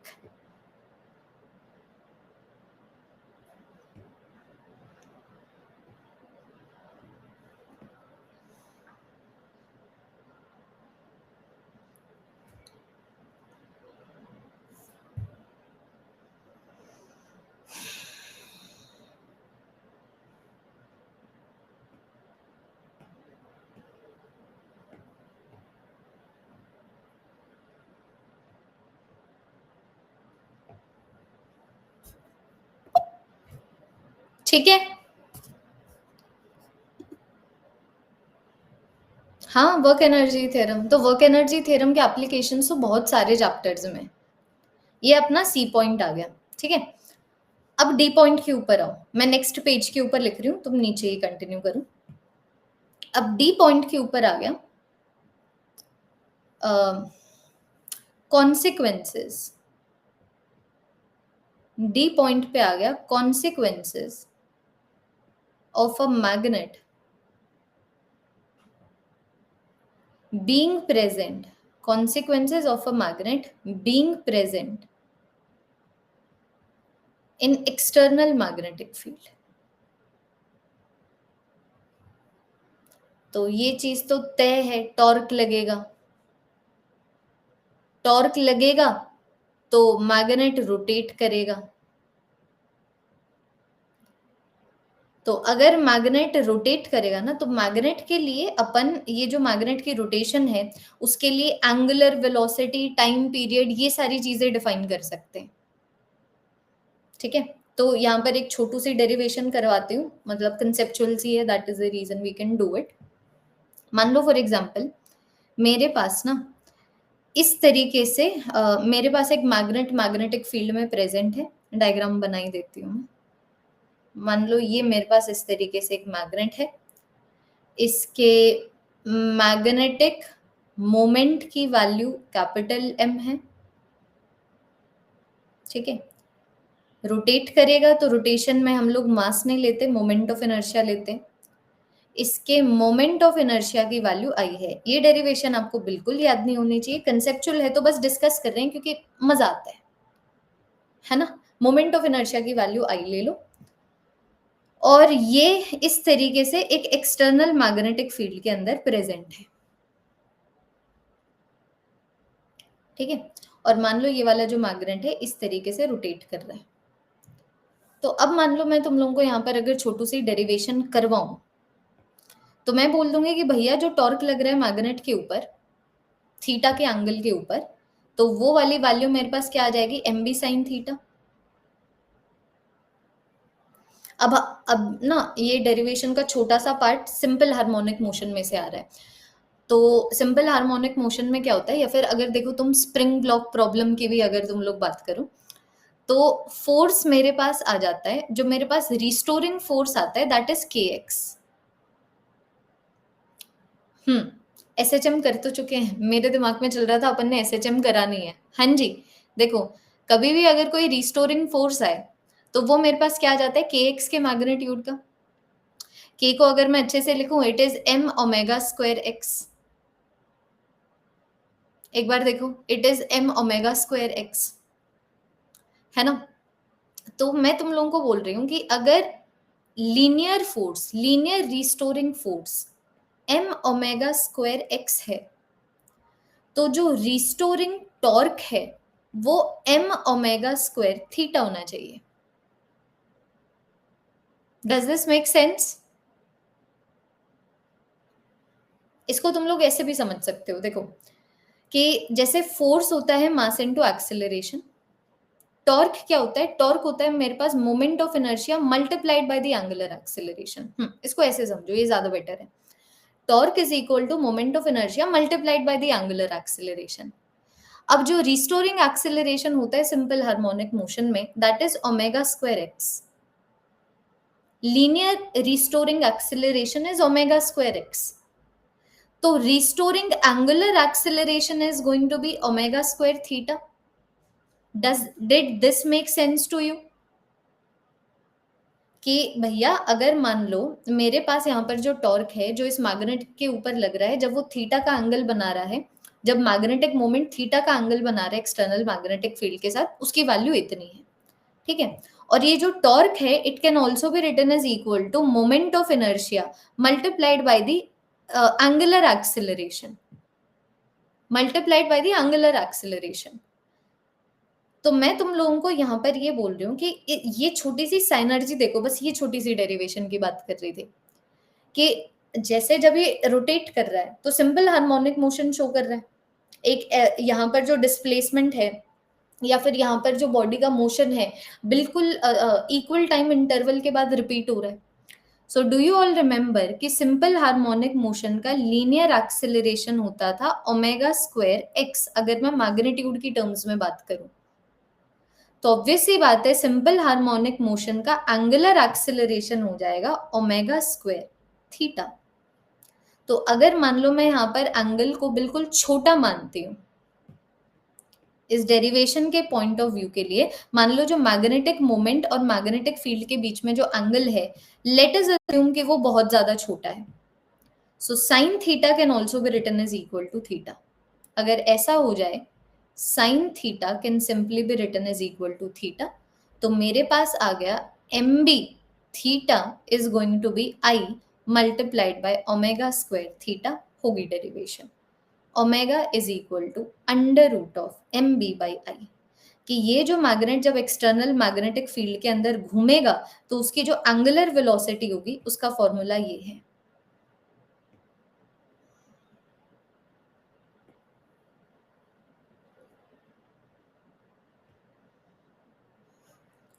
ठीक है, हाँ, वर्क एनर्जी थ्योरम, तो वर्क एनर्जी थ्योरम के एप्लीकेशन तो बहुत सारे चैप्टर्स में, ये अपना सी पॉइंट आ गया। ठीक है, अब डी पॉइंट के ऊपर आओ, मैं नेक्स्ट पेज के ऊपर लिख रही हूँ, तुम नीचे ही कंटिन्यू करो। अब डी पॉइंट के ऊपर आ गया कॉन्सिक्वेंसेस, डी पॉइंट पे आ गया consequences of a magnet being present, consequences of a magnet being present in external magnetic field। तो ये चीज तो तय है, टॉर्क लगेगा, टॉर्क लगेगा तो मैग्नेट रोटेट करेगा। तो अगर मैग्नेट रोटेट करेगा ना, तो मैग्नेट के लिए अपन ये जो मैग्नेट की रोटेशन है उसके लिए एंगुलर वेलोसिटी, टाइम पीरियड, ये सारी चीजें डिफाइन कर सकते हैं। ठीक है, तो यहाँ पर एक छोटू सी डेरिवेशन करवाती हूँ, मतलब कंसेप्चुअल सी है, that is the reason we can do it. मान लो फॉर एग्जांपल मेरे पास ना इस तरीके से मेरे पास एक मैग्नेटिक फील्ड में प्रेजेंट है, डायग्राम बनाई देती हूँ मैं। मान लो ये मेरे पास इस तरीके से एक मैग्नेट है, इसके मैग्नेटिक मोमेंट की वैल्यू कैपिटल एम है। ठीक है, रोटेट करेगा तो रोटेशन में हम लोग मास नहीं लेते, मोमेंट ऑफ इनर्शिया लेते हैं। इसके मोमेंट ऑफ इनर्शिया की वैल्यू आई है। ये डेरिवेशन आपको बिल्कुल याद नहीं होनी चाहिए, कंसेप्चुअल है तो बस डिस्कस कर रहे हैं क्योंकि मजा आता है ना। मोमेंट ऑफ इनर्शिया की वैल्यू आई ले लो, और ये इस तरीके से एक एक्सटर्नल मैग्नेटिक फील्ड के अंदर प्रेजेंट है। ठीक है, और मान लो ये वाला जो मैग्नेट है इस तरीके से रोटेट कर रहा है। तो अब मान लो मैं तुम लोगों को यहाँ पर अगर छोटू सी डेरिवेशन करवाऊं, तो मैं बोल दूंगी कि भैया जो टॉर्क लग रहा है मैग्नेट के ऊपर थीटा के एंगल के ऊपर, तो वो वाली वैल्यू मेरे पास क्या आ जाएगी, एम बी साइन थीटा। अब ना ये डेरिवेशन का छोटा सा पार्ट सिंपल हार्मोनिक मोशन में से आ रहा है। तो सिंपल हार्मोनिक मोशन में क्या होता है, या फिर अगर देखो तुम स्प्रिंग ब्लॉक प्रॉब्लम की भी अगर तुम लोग बात करो, तो फोर्स मेरे पास आ जाता है, जो मेरे पास रिस्टोरिंग फोर्स आता है दैट इज के एक्स। एसएचएम कर तो चुके हैं, मेरे दिमाग में चल रहा था अपन ने एसएचएम करानी है। हाँ जी, देखो कभी भी अगर कोई रिस्टोरिंग फोर्स आए तो वो मेरे पास क्या आ जाता है, के एक्स के मैग्नीट्यूड का। के को अगर मैं अच्छे से लिखूं, it is M omega square X. एक बार देखो, it is M omega square X, है ना। तो मैं तुम लोगों को बोल रही हूं कि अगर linear force, linear restoring force M omega square X है, तो जो रिस्टोरिंग टॉर्क है वो एम ओमेगा स्क्वायर थीटा होना चाहिए। Does this make sense? इसको तुम लोग ऐसे भी समझ सकते हो, देखो कि जैसे फोर्स होता है मास इनटू एक्सेलरेशन, टॉर्क क्या होता है, टॉर्क होता है मेरे पास moment of inertia multiplied by the angular acceleration. इसको ऐसे समझो, ये ज्यादा बेटर है। Torque is equal to moment of inertia multiplied by the angular acceleration. अब जो रिस्टोरिंग एक्सेलरेशन होता है सिंपल हार्मोनिक मोशन में, that is omega square x. Linear restoring acceleration is omega square x. तो restoring angular acceleration is going to be omega square theta. Did this make sense to you? कि भैया अगर मान लो मेरे पास यहाँ पर जो टॉर्क है जो इस मैग्नेट के ऊपर लग रहा है, जब वो थीटा का एंगल बना रहा है, जब मैग्नेटिक मोमेंट थीटा का एंगल बना रहा है एक्सटर्नल मैग्नेटिक फील्ड के साथ, उसकी वैल्यू इतनी है, ठीक है। और ये जो टॉर्क है it can also be written as equal to moment of inertia multiplied by the angular acceleration, multiplied by the angular acceleration. तो मैं तुम लोगों को यहाँ पर ये बोल रही हूँ कि ये छोटी सी साइनर्जी देखो, बस ये छोटी सी डेरिवेशन की बात कर रही थी कि जैसे जब ये रोटेट कर रहा है तो सिंपल हार्मोनिक मोशन शो कर रहा है, एक यहाँ पर जो डिस्प्लेसमेंट है या फिर यहाँ पर जो बॉडी का मोशन है बिल्कुल इक्वल टाइम इंटरवल के बाद रिपीट हो रहा है। So do you all remember कि सिंपल हार्मोनिक मोशन का लीनियर एक्सेलरेशन होता था ओमेगा स्क्वायर एक्स, अगर मैं मैग्नीट्यूड की टर्म्स में बात करूं। तो ऑब्वियस सी बात है सिंपल हार्मोनिक मोशन का एंगुलर एक्सेलरेशन हो जाएगा ओमेगा स्क्वायर थीटा। तो अगर मान लो मैं यहाँ पर एंगल को बिल्कुल छोटा मानती हूँ इस डेरिवेशन के पॉइंट ऑफ व्यू के लिए, मान लो जो मैग्नेटिक मोमेंट और मैग्नेटिक फील्ड के बीच में जो एंगल है, लेट अस अज्यूम कि वो बहुत ज्यादा छोटा है। So sine theta can also be written is equal to theta. अगर ऐसा हो जाए sine theta can simply be written is equal to theta, तो मेरे पास आ गया M B theta is going to be I multiplied by omega square theta, होगी derivation. Omega is equal to under root of M B by I, कि ये जो magnet जब एक्सटर्नल मैग्नेटिक फील्ड के अंदर घूमेगा तो उसकी जो एंगुलर वेलोसिटी होगी उसका फॉर्मूला ये है।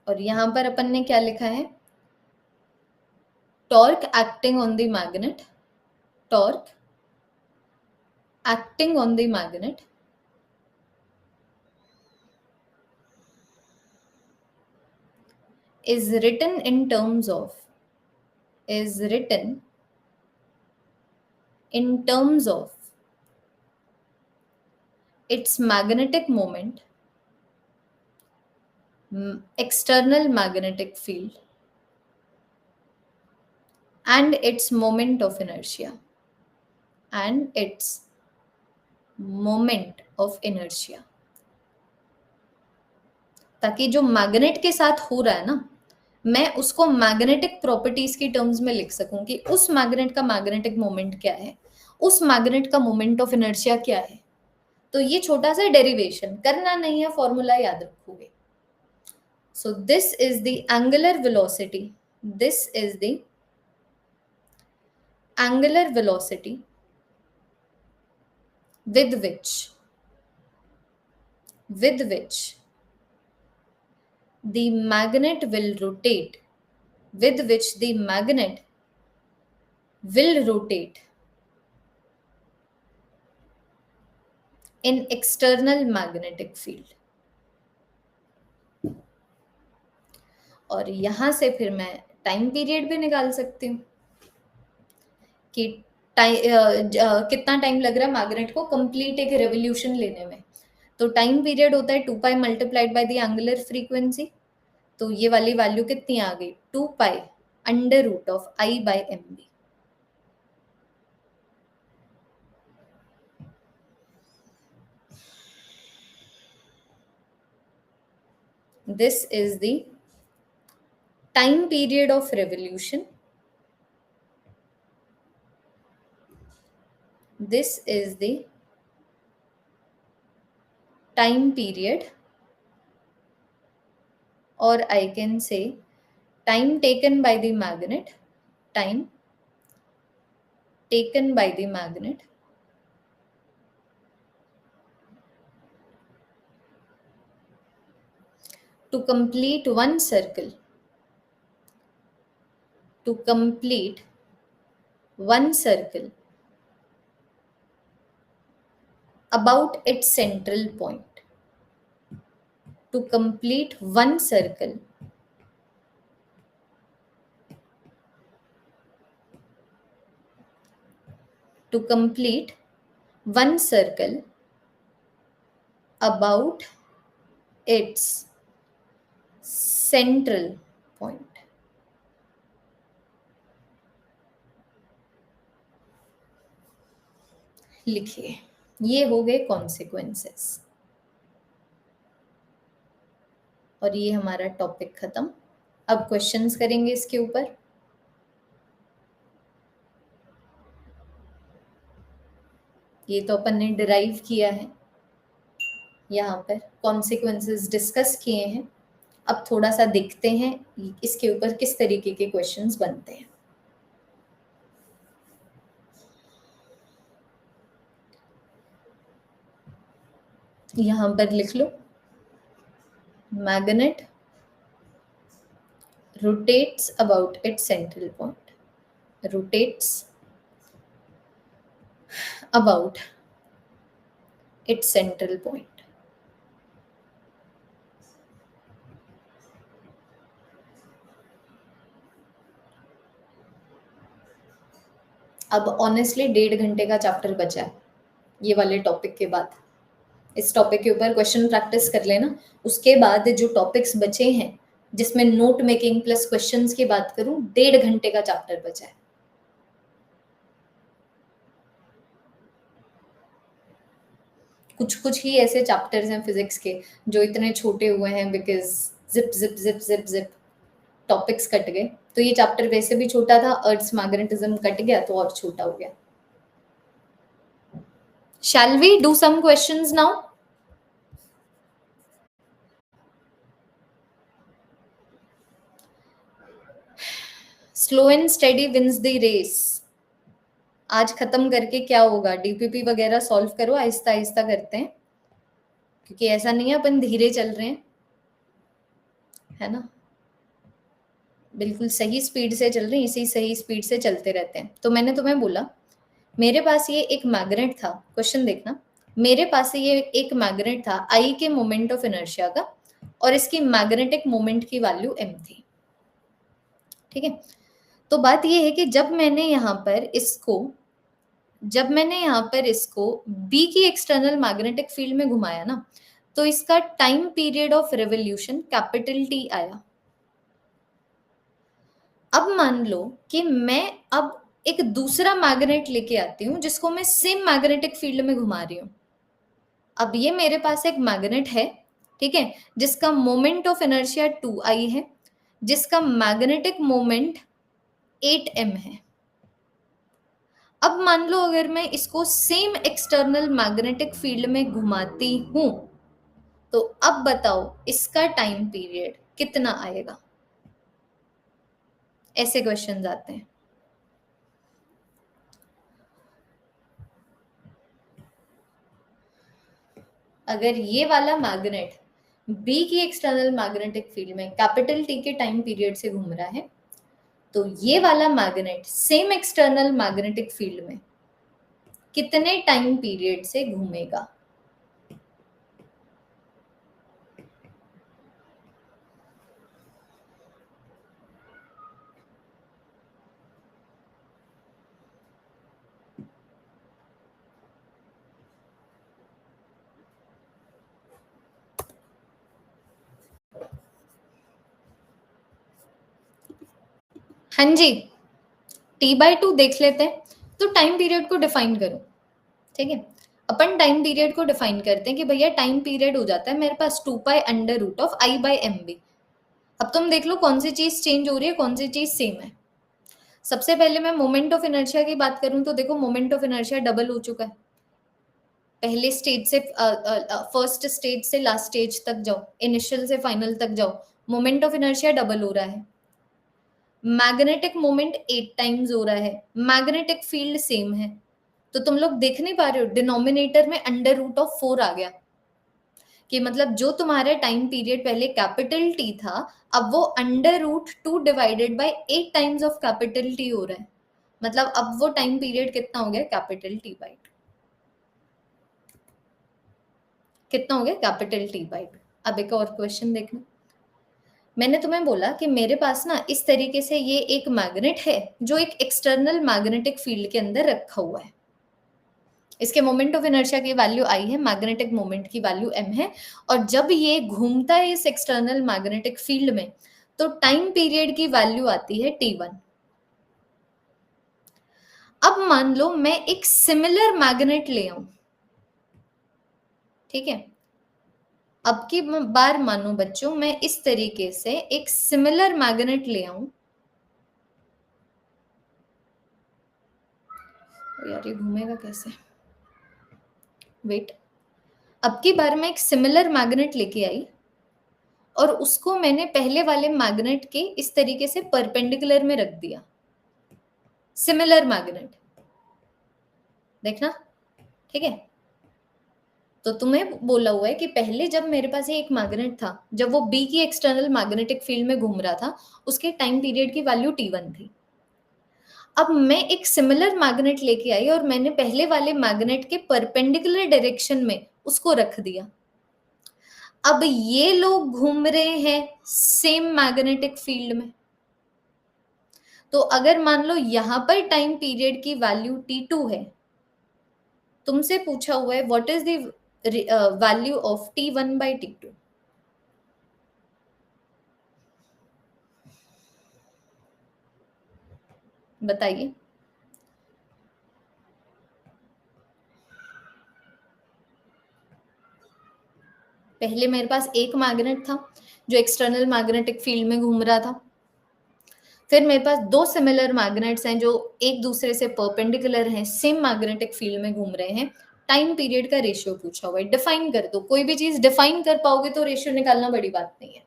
और यहां पर अपन ने क्या लिखा है, torque acting on the magnet, torque acting on the magnet is written in terms of its magnetic moment, external magnetic field, and its moment of inertia, ताकि जो मैग्नेट के साथ हो रहा है ना, मैं उसको मैग्नेटिक प्रॉपर्टीज की टर्म्स में लिख सकूं कि उस मैग्नेट का मैग्नेटिक मोमेंट क्या है, उस मैग्नेट का मोमेंट ऑफ इनर्शिया क्या है। तो ये छोटा सा डेरिवेशन करना नहीं है, फॉर्मूला याद रखोगे। So this is the angular velocity, this is the angular velocity with which the magnet will rotate, with which the magnet will rotate in external magnetic field। और यहां से फिर मैं टाइम पीरियड भी निकाल सकती हूँ कि कितना टाइम लग रहा है मैग्नेट को कंप्लीट एक रेवोल्यूशन लेने में। तो टाइम पीरियड होता है 2 pi multiplied by the angular frequency. तो ये वाली वैल्यू कितनी आ गई, 2 pi under root of I by M B. This is the time period of revolution. This is the time period, or I can say time taken by the magnet, time taken by the magnet to complete one circle, to complete one circle about its central point. To complete one circle, to complete one circle about its central point. लिखिए, ये हो गए consequences और ये हमारा topic खत्म। अब questions करेंगे इसके ऊपर। ये तो अपन ने डिराइव किया है, यहाँ पर कॉन्सिक्वेंसेस डिस्कस किए हैं। अब थोड़ा सा देखते हैं इसके ऊपर किस तरीके के क्वेश्चंस बनते हैं। यहाँ पर लिख लो, magnet rotates about its central point, rotates about its central point. अब ऑनेस्टली 1.5 घंटे का चैप्टर बचा है ये वाले टॉपिक के बाद। इस टॉपिक के ऊपर क्वेश्चन प्रैक्टिस कर लेना। उसके बाद जो टॉपिक्स बचे हैं जिसमें नोट मेकिंग प्लस क्वेश्चंस की बात करूं, 1.5 घंटे का चैप्टर बचा है। कुछ कुछ ही ऐसे चैप्टर्स हैं फिजिक्स के जो इतने छोटे हुए हैं because zip zip zip zip zip topics cut गए। तो ये चैप्टर वैसे भी छोटा था, अर्थ मैग्नेटिज्म कट गया तो और छोटा हो गया। Shall we do some questions now? Slow and steady wins the race. आज खत्म करके क्या होगा, डीपीपी वगैरह सॉल्व करो, आहिस्ता आहिस्ता करते हैं क्योंकि ऐसा नहीं है अपन धीरे चल रहे हैं, है ना। बिल्कुल सही स्पीड से चल रहे हैं, इसी सही स्पीड से चलते रहते हैं। तो मैंने तुम्हें बोला मेरे पास ये एक मैग्नेट था, क्वेश्चन देखना, मेरे पास ये एक मैग्नेट था आई के मोमेंट ऑफ इनर्शिया का और इसकी मैग्नेटिक मोमेंट की वैल्यू m थी, ठीक है। तो बात ये है कि जब मैंने यहाँ पर इसको B की एक्सटर्नल मैग्नेटिक फील्ड में घुमाया ना, तो इसका time period of revolution capital T आया। अब मान लो कि मैं अब एक दूसरा मैग्नेट लेके आती हूँ जिसको मैं सेम मैग्नेटिक फील्ड में घुमा रही हूँ। अब ये मेरे पास एक मैग्नेट है, ठीक है, जिसका मोमेंट ऑफ इनर्शिया 2i है, जिसका मैग्नेटिक मोमेंट 8m है। अब मान लो अगर मैं इसको सेम एक्सटर्नल मैग्नेटिक फील्ड में घुमाती हूं तो अब बताओ इसका टाइम पीरियड कितना आएगा। ऐसे क्वेश्चंस आते हैं। अगर ये वाला मैग्नेट B की एक्सटर्नल मैग्नेटिक फील्ड में कैपिटल T के टाइम पीरियड से घूम रहा है तो ये वाला magnet same external magnetic field में कितने टाइम पीरियड से घूमेगा। हाँ जी, T/2 देख लेते हैं। तो टाइम पीरियड को डिफाइन करो, ठीक है। अपन टाइम पीरियड को डिफाइन करते हैं कि भैया टाइम पीरियड हो जाता है मेरे पास 2π√i/mb। अब तुम देख लो कौन सी चीज चेंज हो रही है, कौन सी चीज सेम है। सबसे पहले मैं मोमेंट ऑफ इनर्शिया की बात करूं तो देखो मोमेंट ऑफ इनर्शिया डबल हो चुका है। पहले स्टेज से फर्स्ट स्टेज से लास्ट स्टेज तक जाओ, इनिशियल से फाइनल तक जाओ, मोमेंट ऑफ इनर्शिया डबल हो रहा है। मैग्नेटिक मोमेंट 8 टाइम्स हो रहा है, मैग्नेटिक फील्ड सेम है। तो तुम लोग देख नहीं पा रहे हो, डिनोमिनेटर में √4 आ गया कि मतलब जो तुम्हारा टाइम पीरियड पहले कैपिटल T था अब वो √2 divided by 8 times of capital T हो रहा है। मतलब अब वो टाइम पीरियड कितना हो गया, कैपिटल T/2। कितना हो गया, कैपिटल T बाई 2। अब एक और क्वेश्चन देखना, मैंने तुम्हें बोला कि मेरे पास ना इस तरीके से ये एक मैग्नेट है जो एक एक्सटर्नल मैग्नेटिक फील्ड के अंदर रखा हुआ है। इसके मोमेंट ऑफ इनर्शिया की वैल्यू आई है, मैग्नेटिक मोमेंट की वैल्यू m है, और जब ये घूमता है इस एक्सटर्नल मैग्नेटिक फील्ड में तो टाइम पीरियड की वैल्यू आती है t1। अब मान लो मैं एक सिमिलर मैग्नेट ले आऊं, ठीक है, अब की बार मानो बच्चों मैं इस तरीके से एक सिमिलर मैग्नेट ले आऊं, यार ये घूमेगा कैसे, वेट, अब की बार मैं एक सिमिलर मैग्नेट लेके आई और उसको मैंने पहले वाले मैग्नेट के इस तरीके से परपेंडिकुलर में रख दिया, सिमिलर मैग्नेट, देखना, ठीक है। तो तुम्हें बोला हुआ है कि पहले जब मेरे पास ये एक मैग्नेट था, जब वो बी की एक्सटर्नल मैग्नेटिक फील्ड में घूम रहा था, उसके टाइम पीरियड की वैल्यू t1 थी। अब मैं एक सिमिलर मैग्नेट लेके आई और मैंने पहले वाले मैग्नेट के परपेंडिकुलर डायरेक्शन में उसको रख दिया। अब ये लोग घूम रहे हैं सेम मैग्नेटिक फील्ड में, तो अगर मान लो यहां पर टाइम पीरियड की वैल्यू t2 है, तुमसे पूछा हुआ है what is the value of t1 by t2। बताइए। पहले मेरे पास एक मैग्नेट था जो एक्सटर्नल मैग्नेटिक फील्ड में घूम रहा था, फिर मेरे पास दो सिमिलर मैग्नेट्स हैं जो एक दूसरे से परपेंडिकुलर हैं, सेम मैग्नेटिक फील्ड में घूम रहे हैं, टाइम पीरियड का रेशियो पूछा हुआ है, डिफाइन कर दो। कोई भी चीज डिफाइन कर पाओगे तो रेशियो निकालना बड़ी बात नहीं है।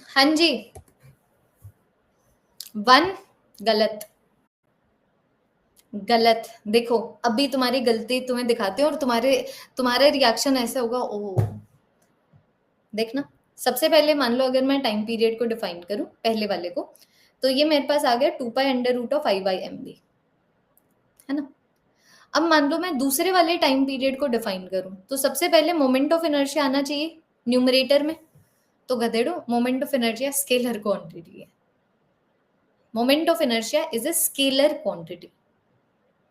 हाँ जी, 1 गलत, गलत। देखो अभी तुम्हारी गलती तुम्हें दिखाते हो और तुम्हारा रिएक्शन ऐसे होगा, ओ देखना। सबसे पहले मान लो अगर मैं टाइम पीरियड को डिफाइन करूं पहले वाले को, तो ये मेरे पास आ गया 2 pi under root of i/mv, है ना। अब मान लो मैं दूसरे वाले टाइम पीरियड को डिफाइन करूं, तो सबसे पहले मोमेंट ऑफ इनर्शिया आना चाहिए न्यूमरेटर में। तो गधेड़ो, moment of inertia scalar quantity है, moment of inertia is a scalar quantity.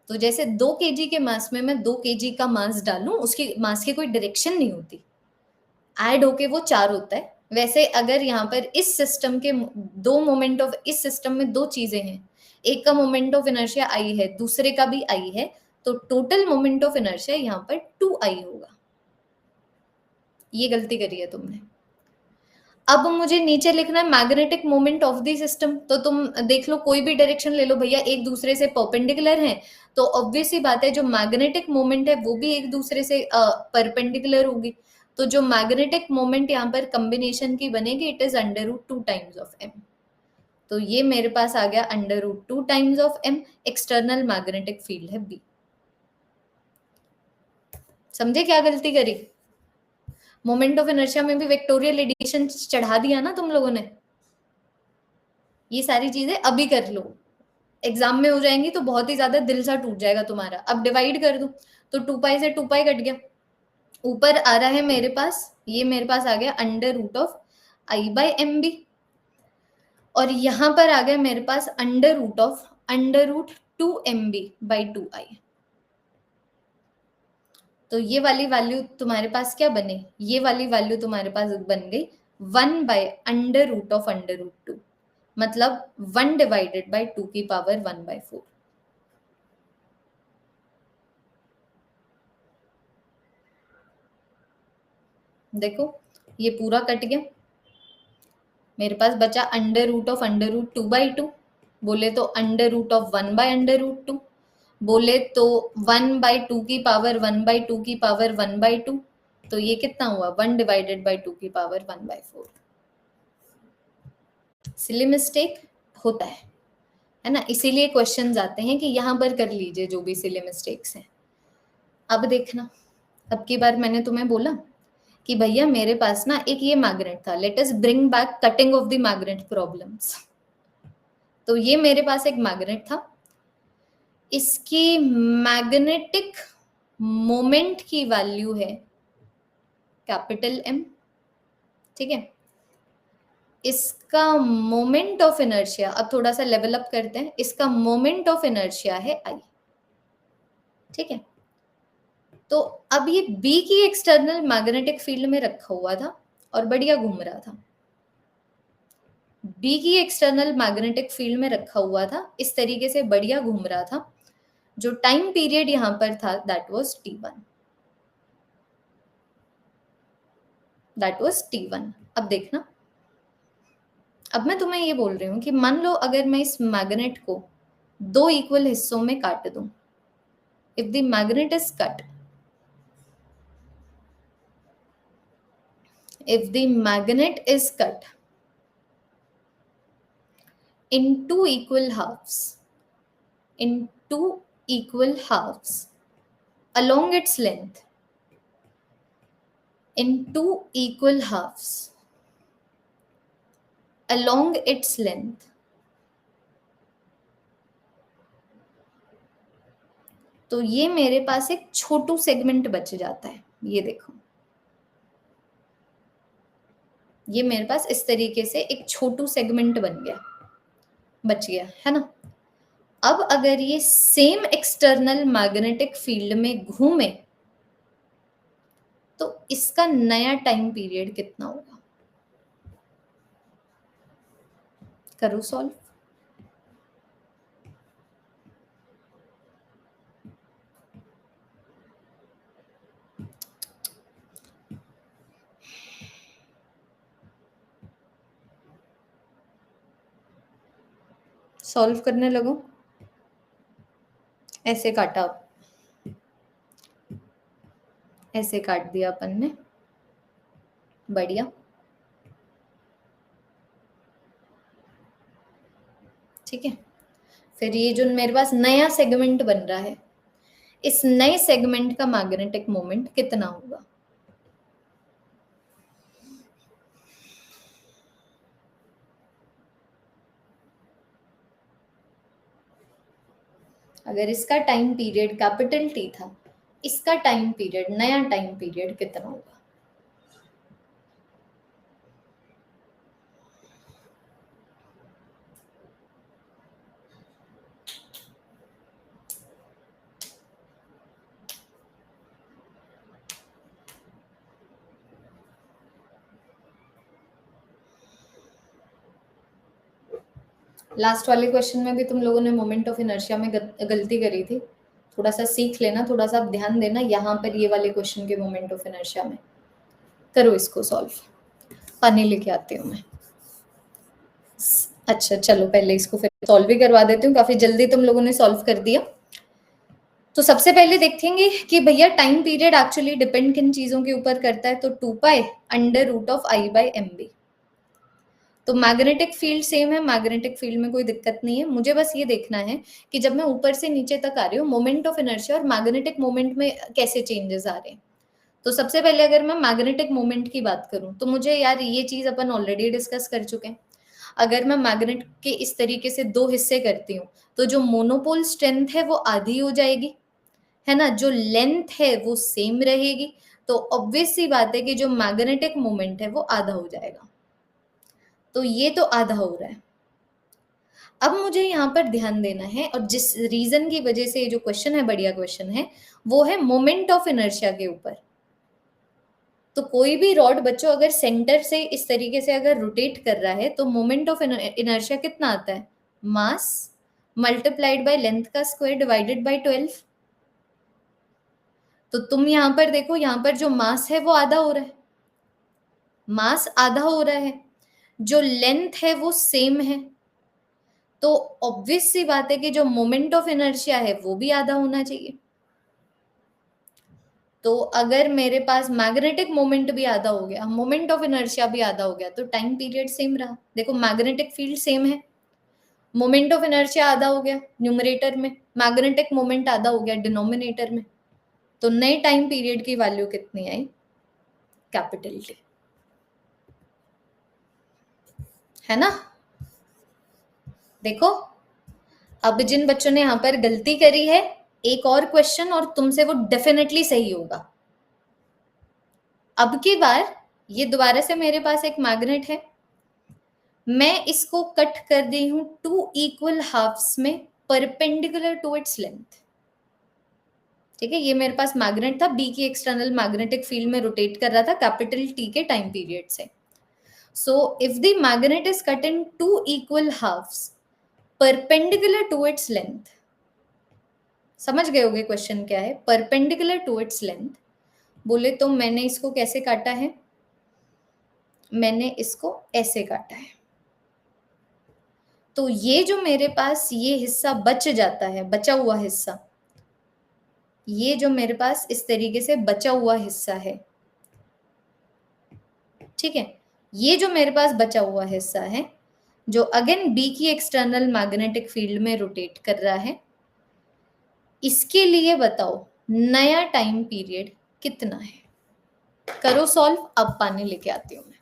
तो जैसे 2 kg के मास में मैं 2 kg का मास डालूं, उसकी मास की कोई डायरेक्शन नहीं होती, ऐड होके वो 4 होता है। वैसे अगर यहाँ पर इस सिस्टम के दो मोमेंट ऑफ, इस सिस्टम में दो चीजें हैं, एक का मोमेंट ऑफ इनर्शिया आई है, दूसरे का भी आई है, तो टोटल मोमेंट ऑफ इनर्शिया यहाँ पर 2i होगा। ये गलती करी है तुमने। अब मुझे नीचे लिखना है magnetic moment of the system, तो तुम देख लो कोई भी डायरेक्शन ले लो भैया, एक दूसरे से परपेंडिकुलर है, तो ऑब्वियस सी बात है जो मैग्नेटिक मोमेंट है वो भी एक दूसरे से परपेंडिकुलर होगी। तो जो मैग्नेटिक मोमेंट यहाँ पर कॉम्बिनेशन की बनेगी, it is under root 2 times of m। तो ये मेरे पास आ गया under root 2 times of m, external magnetic field है b। समझे क्या गलती करी? मोमेंट ऑफ इनर्शिया में भी वेक्टोरियल एडिशन चढ़ा दिया ना तुम लोगों ने। ये सारी चीजें अभी कर लो, एग्जाम में हो जाएंगी तो बहुत ही ज्यादा दिल सा टूट जाएगा तुम्हारा। अब डिवाइड कर दो, तो 2 पाई से 2 पाई कट गया, ऊपर आ रहा है मेरे पास, ये मेरे पास आ गया अंडर रूट ऑफ i/mb, और यहां पर आ गया मेरे पास अंडर रूट 2mb/2i। तो ये वाली वैल्यू तुम्हारे पास क्या बने, ये वाली वैल्यू तुम्हारे पास बन गई 1/अंडर रूट 2, मतलब 1/2 की पावर 1/4। देखो ये पूरा कट गया, मेरे पास बचा अंडर रूट 2/2, बोले तो अंडर रूट ऑफ 1/√2, बोले तो 1/2 की पावर 1/2 की पावर 1/2, तो ये कितना हुआ 1/2 की पावर 1/4। सिली मिस्टेक होता है ना, इसीलिए क्वेश्चंस आते हैं कि यहां पर कर लीजिए जो भी सिली मिस्टेक्स हैं। अब देखना, अब की बार मैंने तुम्हें बोला कि भैया मेरे पास ना एक ये मैग्नेट था, let us bring back cutting of the magnet problems. तो ये मेरे पास एक मैग्नेट था, इसकी मैग्नेटिक मोमेंट की वैल्यू है कैपिटल एम, ठीक है। इसका मोमेंट ऑफ इनर्शिया, अब थोड़ा सा लेवल अप करते हैं, इसका मोमेंट ऑफ इनर्शिया है आई, ठीक है। तो अब ये बी की एक्सटर्नल मैग्नेटिक फील्ड में रखा हुआ था और बढ़िया घूम रहा था। बी की एक्सटर्नल मैग्नेटिक फील्ड में रखा हुआ था, इस तरीके से बढ़िया घूम रहा था। जो टाइम पीरियड यहां पर था that was T1, that was T1। अब देखना, अब मैं तुम्हें ये बोल रही हूं कि मान लो अगर मैं इस मैग्नेट को दो इक्वल हिस्सों में काट दूं, if the magnet is cut, if the magnet is cut in two equal halves, along its length, in two equal halves along its length, तो ये मेरे पास एक छोटू सेगमेंट बच जाता है। ये देखो, ये मेरे पास इस तरीके से एक छोटू सेगमेंट बन गया, बच गया, है ना। अब अगर ये सेम एक्सटर्नल मैग्नेटिक फील्ड में घूमे तो इसका नया टाइम पीरियड कितना होगा? करो सॉल्व। सॉल्व करने लगो, ऐसे काटा, ऐसे काट दिया अपन ने, बढ़िया, ठीक है। फिर ये जो मेरे पास नया सेगमेंट बन रहा है, इस नए सेगमेंट का मैग्नेटिक मोमेंट कितना होगा? अगर इसका टाइम पीरियड कैपिटल टी था, इसका टाइम पीरियड, नया टाइम पीरियड कितना होगा? लास्ट वाले क्वेश्चन में भी तुम लोगों ने मोमेंट ऑफ इनर्शिया में गलती करी थी, थोड़ा सा सीख लेना, थोड़ा सा ध्यान देना यहाँ पर, ये वाले क्वेश्चन के मोमेंट ऑफ इनर्शिया में। करो इसको सॉल्व, पानी लेके आती हूँ मैं। अच्छा चलो, पहले इसको फिर सॉल्व भी करवा देती हूँ, काफी जल्दी तुम लोगों ने सॉल्व कर दिया। तो सबसे पहले देखेंगे कि भैया टाइम पीरियड एक्चुअली डिपेंड किन चीजों के ऊपर करता है, तो 2π√I/mb। तो मैग्नेटिक फील्ड सेम है, मैग्नेटिक फील्ड में कोई दिक्कत नहीं है। मुझे बस ये देखना है कि जब मैं ऊपर से नीचे तक आ रही हूँ, मोमेंट ऑफ इनर्शिया और मैग्नेटिक मोमेंट में कैसे चेंजेस आ रहे हैं। तो सबसे पहले अगर मैं मैग्नेटिक मोमेंट की बात करूं, तो मुझे यार ये चीज अपन ऑलरेडी डिस्कस कर चुके हैं। अगर मैं मैग्नेट के इस तरीके से दो हिस्से करती हूँ, तो जो मोनोपोल स्ट्रेंथ है वो आधी हो जाएगी, है ना, जो लेंथ है वो सेम रहेगी, तो ऑब्वियस सी बात है कि जो मैग्नेटिक मोमेंट है वो आधा हो जाएगा। तो ये तो आधा हो रहा है। अब मुझे यहाँ पर ध्यान देना है, और जिस रीजन की वजह से ये जो क्वेश्चन है बढ़िया क्वेश्चन है, वो है मोमेंट ऑफ इनर्शिया के ऊपर। तो कोई भी रॉड बच्चों अगर सेंटर से इस तरीके से अगर रोटेट कर रहा है, तो मोमेंट ऑफ इनर्शिया कितना आता है? मास मल्टीप्लाइड बाय लेंथ का स्क्वायर डिवाइडेड बाय 12। तो तुम यहां पर देखो, यहां पर जो मास है वो आधा हो रहा है, मास आधा हो रहा है, जो लेंथ है वो सेम है, तो ऑब्वियस सी बात है कि जो मोमेंट ऑफ इनर्शिया है वो भी आधा होना चाहिए। तो अगर मेरे पास मैग्नेटिक मोमेंट भी आधा हो गया, मोमेंट ऑफ इनर्शिया भी आधा हो गया, तो टाइम पीरियड सेम रहा। देखो मैग्नेटिक फील्ड सेम है, मोमेंट ऑफ इनर्शिया आधा हो गया न्यूमरेटर में, मैग्नेटिक मोमेंट आधा हो गया डिनोमिनेटर में, तो नए टाइम पीरियड की वैल्यू कितनी आई? कैपिटल टी, है ना। देखो अब जिन बच्चों ने यहां पर गलती करी है, एक और क्वेश्चन और तुमसे वो डेफिनेटली सही होगा। अब की बार ये दोबारा से मेरे पास एक मैग्नेट है, मैं इसको कट कर दी हूं 2 इक्वल हाफ्स में परपेंडिकुलर टू इट्स लेंथ। ठीक है, ये मेरे पास मैग्नेट था, बी की एक्सटर्नल मैग्नेटिक फील्ड में रोटेट कर रहा था कैपिटल टी के टाइम पीरियड से। So if the magnet is cut in 2 equal halves perpendicular to its length, समझ गए होगे क्वेश्चन क्या है? परपेंडिकुलर टू इट्स लेंथ बोले तो मैंने इसको कैसे काटा है? मैंने इसको ऐसे काटा है। तो ये जो मेरे पास ये हिस्सा बच जाता है, बचा हुआ हिस्सा, ये जो मेरे पास इस तरीके से बचा हुआ हिस्सा है, ठीक है, ये जो मेरे पास बचा हुआ हिस्सा है जो अगेन बी की एक्सटर्नल मैग्नेटिक फील्ड में रोटेट कर रहा है, इसके लिए बताओ नया टाइम पीरियड कितना है? करो सॉल्व, अब पानी लेके आती हूं मैं।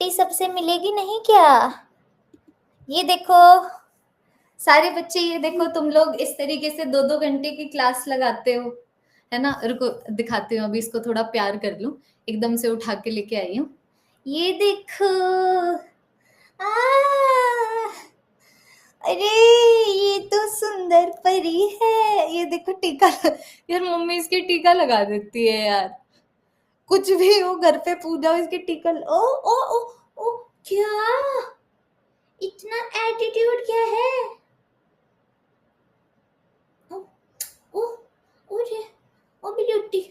सबसे मिलेगी नहीं क्या? ये देखो सारे बच्चे, ये देखो तुम लोग इस तरीके से 2-2 घंटे की क्लास लगाते हो, है ना। रुको दिखाती हूँ, अभी इसको थोड़ा प्यार कर लूं, एकदम से उठा के लेके आई हूँ। ये देखो, अरे ये तो सुंदर परी है, ये देखो टीका। यार मम्मी इसकी टीका लगा देती है यार, कुछ भी हो घर पे पूजा हो इसकी टीका। ओ ओ ओ ओ, क्या इतना एटीट्यूड क्या है? ओ ओ ओ रे, ओ ब्यूटी,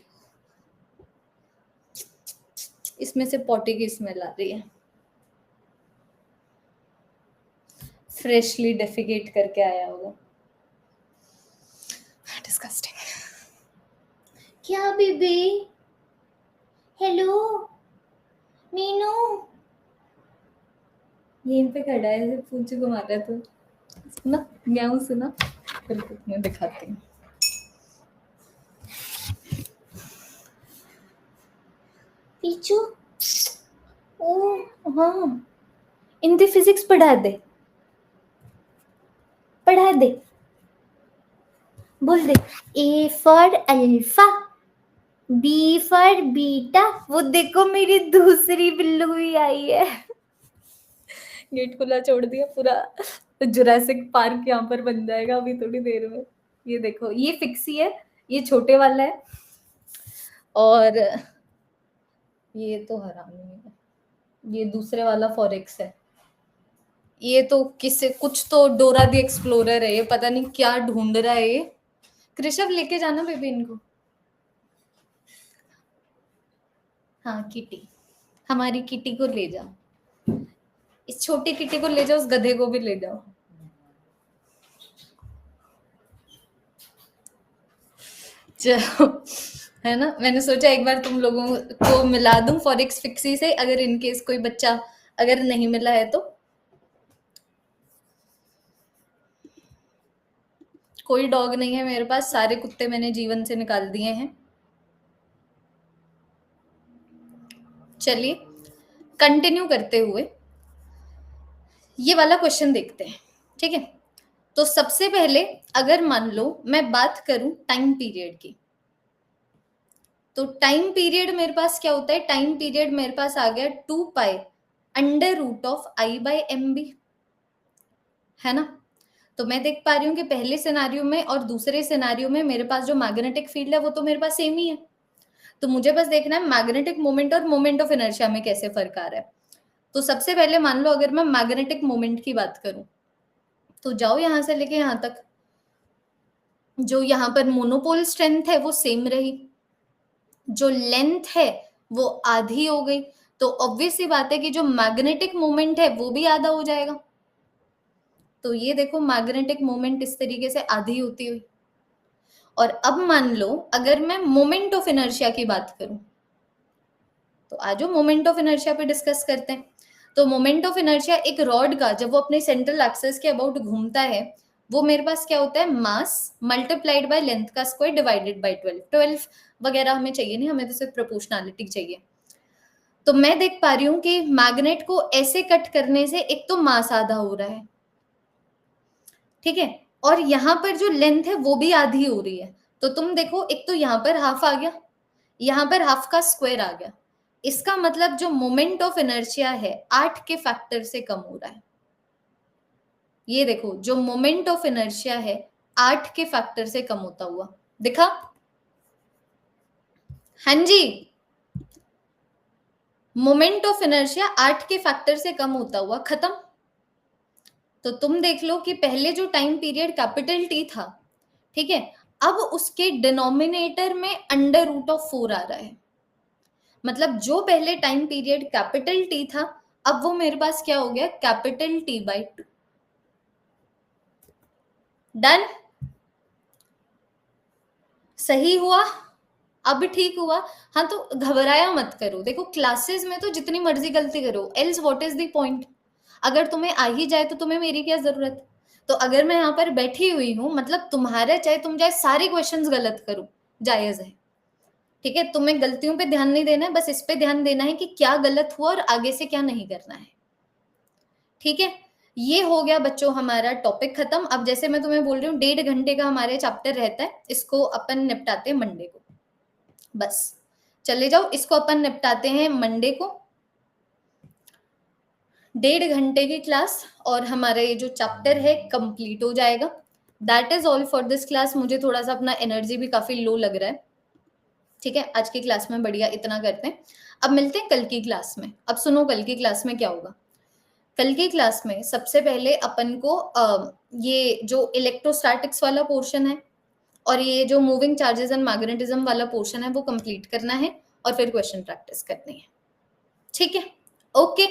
इसमें से पॉटी की स्मेल आ रही है, फ्रेशली डेफिकेट करके आया होगा। डिस्गस्टिंग। क्या बेबी? हेलो मीनू, यहीं पे खड़ा है, ऐसे पूंछ घुमा रहा है तो सुना, म्याऊं सुना, फिर मैं दिखाती हूँ। पीछू, ओ हाँ, इनकी फिजिक्स पढ़ा दे, पढ़ा दे, बोल दे A for alpha, B for beta. वो देखो मेरी दूसरी बिल्लू भी आई है। गेट खुला छोड़ दिया पूरा, तो जुरासिक पार्क यहाँ पर बन जाएगा अभी थोड़ी देर में। ये देखो, ये फिक्सी है, ये छोटे वाला है, और ये तो हरामी है, ये दूसरे वाला फॉरेक्स है। ये तो किसे कुछ तो डोरा दी एक्सप्लोरर है, ये पता नहीं क्या ढूंढ रहा है ये। कृषभ लेके जाना बेबी इनको। हाँ किटी, हमारी किटी को ले जाओ, इस छोटी किटी को ले जाओ, उस गधे को भी ले जाओ। चलो, है ना, मैंने सोचा एक बार तुम लोगों को मिला दूं फॉरेक्स फिक्सी से, अगर इनकेस कोई बच्चा अगर नहीं मिला है तो। कोई डॉग नहीं है मेरे पास, सारे कुत्ते मैंने जीवन से निकाल दिए हैं। चलिए कंटिन्यू करते हुए ये वाला क्वेश्चन देखते हैं, ठीक है। तो सबसे पहले अगर मान लो मैं बात करूं टाइम पीरियड की, तो टाइम पीरियड मेरे पास क्या होता है, टाइम पीरियड मेरे पास आ गया 2 pi under root of I by M B, है ना। तो मैं देख पा रही हूँ कि पहले सिनारियो में और दूसरे सिनारियो में मेरे पास जो मैग्नेटिक फील्ड है वो तो मेरे पास सेम ही है। तो मुझे बस देखना है मैग्नेटिक मोमेंट और मोमेंट ऑफ इनर्शिया में कैसे फर्क आ रहा है। तो सबसे पहले मान लो अगर मैं मैग्नेटिक मोमेंट की बात करूं, तो जाओ यहां से लेके यहां तक, जो यहाँ पर मोनोपोल स्ट्रेंथ है वो सेम रही, जो लेंथ है वो आधी हो गई, तो ऑब्वियस सी बात है कि जो मैग्नेटिक मोमेंट है वो भी आधा हो जाएगा। तो ये देखो मैग्नेटिक मोमेंट इस तरीके से आधी होती हुई। और अब मान लो अगर मैं मोमेंट ऑफ इनर्शिया की बात करूं, तो आजो मोमेंट ऑफ इनर्शिया पे डिस्कस करते हैं। तो मोमेंट ऑफ इनर्शिया एक रॉड का जब वो अपने सेंट्रल एक्सिस के अबाउट घूमता है, वो मेरे पास क्या होता है, मास मल्टीप्लाइड बाय लेंथ का स्क्वायर डिवाइडेड बाय 12 वगैरह हमें चाहिए नहीं, हमें तो सिर्फ प्रोपोर्शनैलिटी चाहिए। तो मैं देख पा रही हूँ कि मैग्नेट को ऐसे कट करने से एक तो मास आधा हो रहा है, ठीक है, और यहाँ पर जो लेंथ है वो भी आधी हो रही है। तो तुम देखो, एक तो यहाँ पर हाफ आ गया, यहाँ पर हाफ का स्क्वायर आ गया, इसका मतलब जो मोमेंट ऑफ इनर्शिया है 8 के फैक्टर से कम हो रहा है। ये देखो जो मोमेंट ऑफ इनर्शिया है 8 के फैक्टर से कम होता हुआ दिखा। हाँ जी, मोमेंट ऑफ इनर्शिया 8 के फैक्टर से कम होता हुआ खत्म। तो तुम देख लो कि पहले जो टाइम पीरियड कैपिटल टी था, ठीक है, अब उसके डिनोमिनेटर में अंडर रूट ऑफ 4 आ रहा है। मतलब जो पहले टाइम पीरियड कैपिटल टी था, अब वो मेरे पास क्या हो गया, कैपिटल टी बाई 2। डन, सही हुआ, अब ठीक हुआ। हाँ तो घबराया मत करो, देखो क्लासेस में तो जितनी मर्जी गलती करो, else what is the point. अगर तुम्हें आ ही जाए तो तुम्हें मेरी क्या जरूरत। तो अगर मैं यहाँ पर बैठी हुई हूँ, मतलब तुम्हारा चाहे तुम चाहे सारे क्वेश्चंस गलत करो, जायज है, ठीक है। तुम्हें गलतियों पे ध्यान नहीं देना है, बस इस पे ध्यान देना है कि क्या गलत हुआ और आगे से क्या नहीं करना है, ठीक है। ये हो गया बच्चों हमारा टॉपिक खत्म। अब जैसे मैं तुम्हें बोल रही हूँ 1.5 घंटे का हमारे चैप्टर रहता है, इसको अपन निपटाते हैं मंडे को, बस चले जाओ, इसको अपन निपटाते हैं मंडे को। 1.5 घंटे की क्लास और हमारा ये जो चैप्टर है कंप्लीट हो जाएगा। That is all for this class. मुझे थोड़ा सा अपना एनर्जी भी काफी लो लग रहा है, ठीक है। आज की क्लास में बढ़िया इतना करते हैं, अब मिलते हैं कल की क्लास में। अब सुनो कल की क्लास में क्या होगा। कल की क्लास में सबसे पहले अपन को ये जो इलेक्ट्रोस्टैटिक्स वाला पोर्शन है और ये जो मूविंग चार्जेस एंड मैग्नेटिज्म वाला पोर्शन है वो कंप्लीट करना है, और फिर क्वेश्चन प्रैक्टिस करनी है, ठीक है। ओके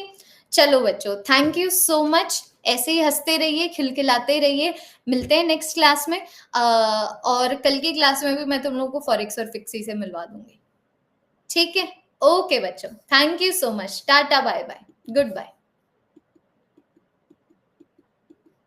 चलो बच्चों, थैंक यू सो मच। ऐसे ही हंसते रहिए, खिलखिलाते रहिए। मिलते हैं नेक्स्ट क्लास में, और कल की क्लास में भी मैं तुम लोगों को फॉरेक्स और फिक्सी से मिलवा दूंगी, ठीक है। ओके बच्चों, thank you so much, tata bye bye, good bye.